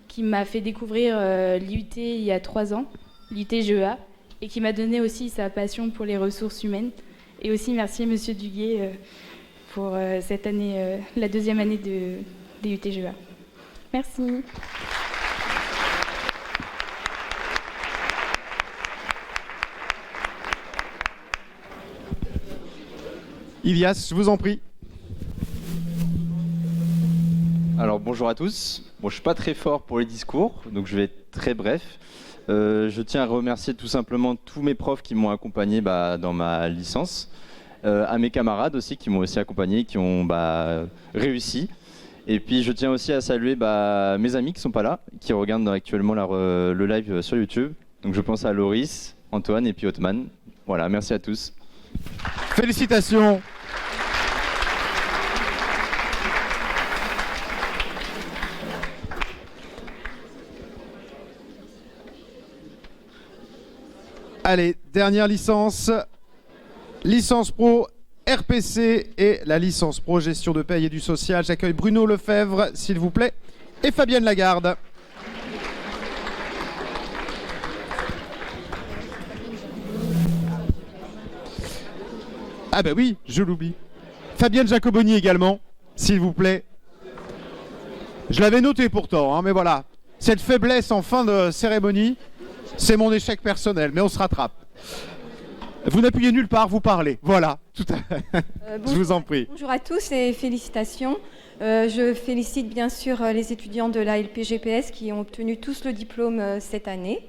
qui m'a fait découvrir l'IUT il y a 3 ans, l'IUT GEA, et qui m'a donné aussi sa passion pour les ressources humaines. Et aussi merci Monsieur Duguet pour cette année, la deuxième année de l'IUT GEA. Merci. Ilias, je vous en prie. Alors bonjour à tous. Bon, je suis pas très fort pour les discours, donc je vais être très bref. Je tiens à remercier tout simplement tous mes profs qui m'ont accompagné dans ma licence, à mes camarades aussi qui m'ont aussi accompagné, qui ont réussi. Et puis je tiens aussi à saluer mes amis qui sont pas là, qui regardent actuellement le live sur YouTube. Donc je pense à Loris, Antoine et puis Othman. Voilà, merci à tous. Félicitations. Allez, dernière licence. Licence pro RPC et la licence pro gestion de paye et du social. J'accueille Bruno Lefebvre, s'il vous plaît, et Fabienne Lagarde. Ah bah oui, je l'oublie. Fabienne Jacoboni également, s'il vous plaît. Je l'avais noté pourtant, hein, mais voilà. Cette faiblesse en fin de cérémonie, c'est mon échec personnel, mais on se rattrape. Vous n'appuyez nulle part, vous parlez. Voilà, tout à fait. Je vous en prie. Bonjour à tous et félicitations. Je félicite bien sûr les étudiants de la LPGPS qui ont obtenu tous le diplôme cette année.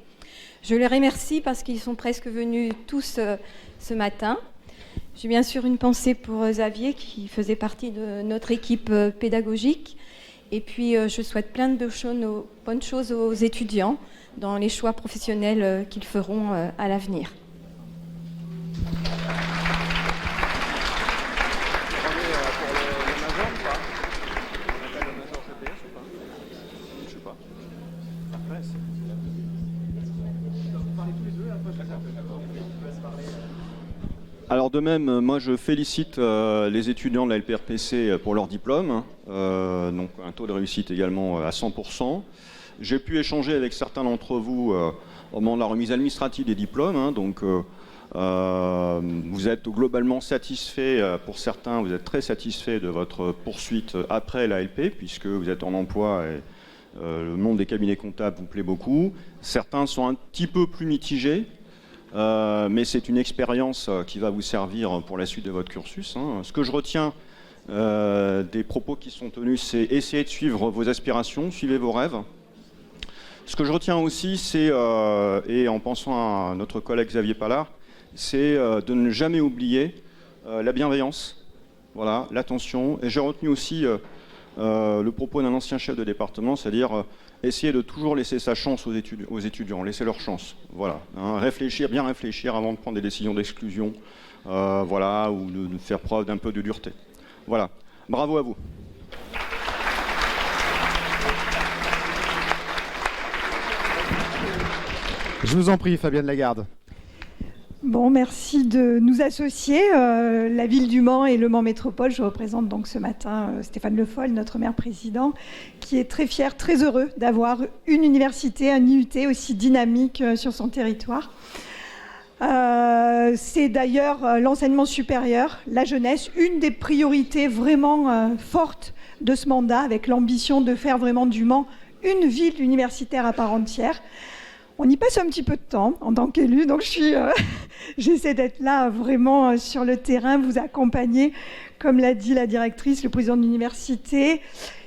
Je les remercie parce qu'ils sont presque venus tous ce matin. J'ai bien sûr une pensée pour Xavier qui faisait partie de notre équipe pédagogique. Et puis je souhaite plein de bonnes choses aux étudiants dans les choix professionnels qu'ils feront à l'avenir. Alors de même, moi je félicite les étudiants de la LPRPC pour leur diplôme, donc un taux de réussite également à 100%. J'ai pu échanger avec certains d'entre vous au moment de la remise administrative des diplômes, donc vous êtes globalement satisfaits, pour certains vous êtes très satisfaits de votre poursuite après la LP, puisque vous êtes en emploi et le monde des cabinets comptables vous plaît beaucoup. Certains sont un petit peu plus mitigés. Mais c'est une expérience qui va vous servir pour la suite de votre cursus. Ce que je retiens des propos qui sont tenus, c'est essayer de suivre vos aspirations, suivez vos rêves. Ce que je retiens aussi, c'est, et en pensant à notre collègue Xavier Pallard, c'est de ne jamais oublier la bienveillance, voilà, l'attention. Et j'ai retenu aussi le propos d'un ancien chef de département, c'est-à-dire essayer de toujours laisser sa chance aux étudiants, laisser leur chance. Voilà, bien réfléchir avant de prendre des décisions d'exclusion, voilà, ou de faire preuve d'un peu de dureté. Voilà, bravo à vous. Je vous en prie, Fabienne Lagarde. Bon, merci de nous associer. La ville du Mans et le Mans Métropole, je représente donc ce matin Stéphane Le Foll, notre maire président, qui est très fier, très heureux d'avoir une université, un IUT aussi dynamique sur son territoire. C'est d'ailleurs l'enseignement supérieur, la jeunesse, une des priorités vraiment fortes de ce mandat, avec l'ambition de faire vraiment du Mans une ville universitaire à part entière. On y passe un petit peu de temps en tant qu'élu, donc j'essaie d'être là vraiment sur le terrain, vous accompagner, comme l'a dit la directrice, le président de l'université,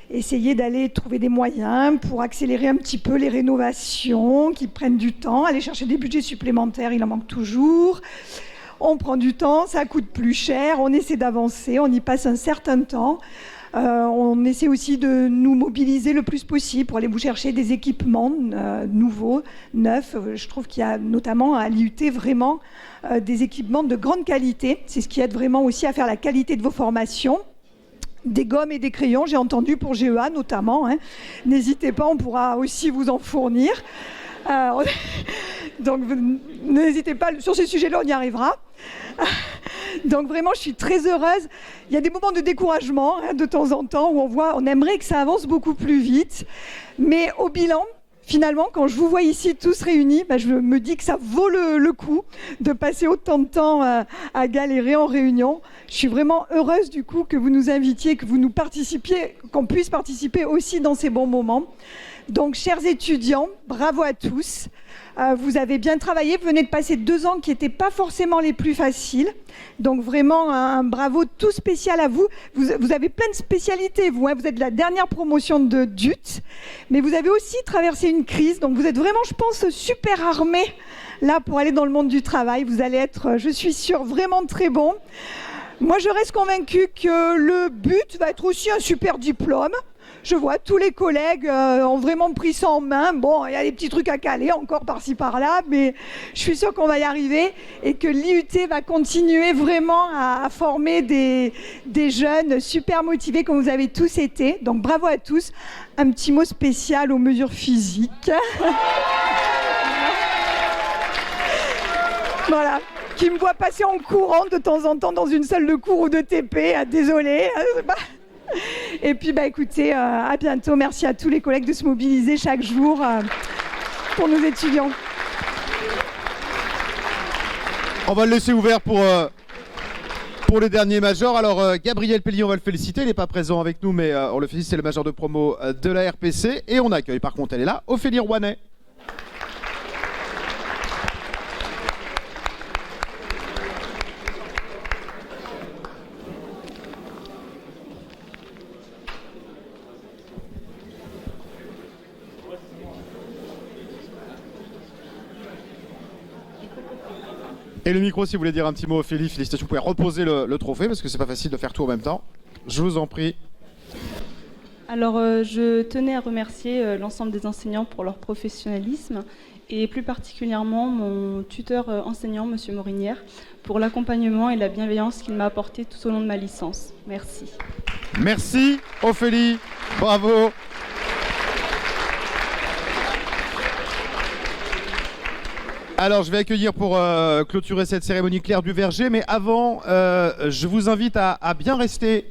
essayer d'aller trouver des moyens pour accélérer un petit peu les rénovations qui prennent du temps, aller chercher des budgets supplémentaires, il en manque toujours. On prend du temps, ça coûte plus cher, on essaie d'avancer, on y passe un certain temps. On essaie aussi de nous mobiliser le plus possible pour aller vous chercher des équipements nouveaux, neufs. Je trouve qu'il y a notamment à l'IUT vraiment des équipements de grande qualité. C'est ce qui aide vraiment aussi à faire la qualité de vos formations. Des gommes et des crayons, j'ai entendu pour GEA notamment. N'hésitez pas, on pourra aussi vous en fournir. Donc n'hésitez pas, sur ces sujets-là, on y arrivera. Donc vraiment, je suis très heureuse. Il y a des moments de découragement de temps en temps où on aimerait que ça avance beaucoup plus vite. Mais au bilan, finalement, quand je vous vois ici tous réunis, je me dis que ça vaut le coup de passer autant de temps à galérer en réunion. Je suis vraiment heureuse du coup que vous nous invitiez, que vous nous participiez, qu'on puisse participer aussi dans ces bons moments. Donc, chers étudiants, bravo à tous. Vous avez bien travaillé, vous venez de passer 2 ans qui n'étaient pas forcément les plus faciles. Donc vraiment un bravo tout spécial à vous. Vous avez plein de spécialités, vous. Vous êtes de la dernière promotion de DUT, mais vous avez aussi traversé une crise. Donc vous êtes vraiment, je pense, super armés là pour aller dans le monde du travail. Vous allez être, je suis sûre, vraiment très bon. Moi, je reste convaincue que le but va être aussi un super diplôme. Je vois tous les collègues ont vraiment pris ça en main. Bon, il y a des petits trucs à caler encore par-ci par-là, mais je suis sûre qu'on va y arriver et que l'IUT va continuer vraiment à former des jeunes super motivés comme vous avez tous été. Donc bravo à tous. Un petit mot spécial aux mesures physiques. Voilà. Qui me voit passer en courant de temps en temps dans une salle de cours ou de TP. Désolée. Et puis écoutez, à bientôt. Merci à tous les collègues de se mobiliser chaque jour pour nos étudiants. On va le laisser ouvert pour les derniers majors. Alors Gabriel Pellier, on va le féliciter, il n'est pas présent avec nous, mais on le félicite, c'est le major de promo de la RPC. Et on accueille, par contre, elle est là, Ophélie Rouanet. Et le micro, si vous voulez dire un petit mot, Ophélie, félicitations. Vous pouvez reposer le trophée parce que c'est pas facile de faire tout en même temps. Je vous en prie. Alors, je tenais à remercier l'ensemble des enseignants pour leur professionnalisme et plus particulièrement mon tuteur enseignant, M. Morinière, pour l'accompagnement et la bienveillance qu'il m'a apporté tout au long de ma licence. Merci. Merci, Ophélie. Bravo. Alors, je vais accueillir pour clôturer cette cérémonie Claire Duverger, mais avant, je vous invite à bien rester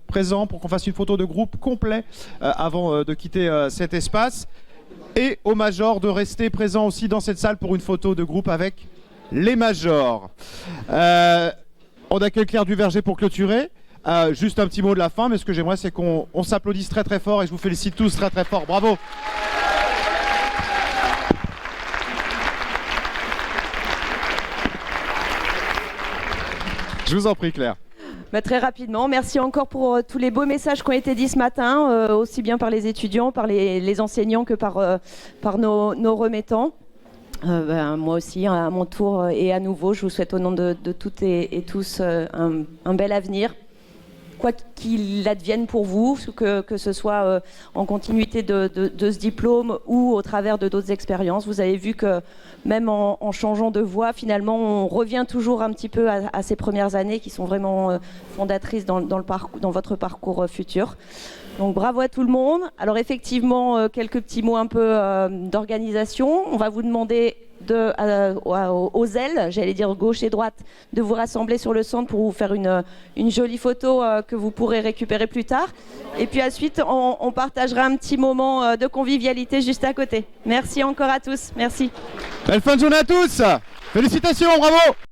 présent pour qu'on fasse une photo de groupe complet avant de quitter cet espace. Et aux majors de rester présents aussi dans cette salle pour une photo de groupe avec les majors. On accueille Claire Duverger pour clôturer. Juste un petit mot de la fin, mais ce que j'aimerais, c'est qu'on s'applaudisse très très fort et je vous félicite tous très très fort. Bravo! Je vous en prie, Claire. Très rapidement, merci encore pour tous les beaux messages qui ont été dits ce matin, aussi bien par les étudiants, par les enseignants que par nos remettants. Moi aussi, à mon tour et à nouveau, je vous souhaite au nom de toutes et tous un bel avenir. Quoi qu'il advienne pour vous, que ce soit en continuité de ce diplôme ou au travers de d'autres expériences, vous avez vu que même en changeant de voie, finalement, on revient toujours un petit peu à ces premières années qui sont vraiment fondatrices dans votre parcours futur. Donc bravo à tout le monde. Alors effectivement, quelques petits mots un peu d'organisation. On va vous demander aux ailes, j'allais dire gauche et droite, de vous rassembler sur le centre pour vous faire une jolie photo que vous pourrez récupérer plus tard. Et puis ensuite, on partagera un petit moment de convivialité juste à côté. Merci encore à tous. Merci. Belle fin de journée à tous. Félicitations, bravo.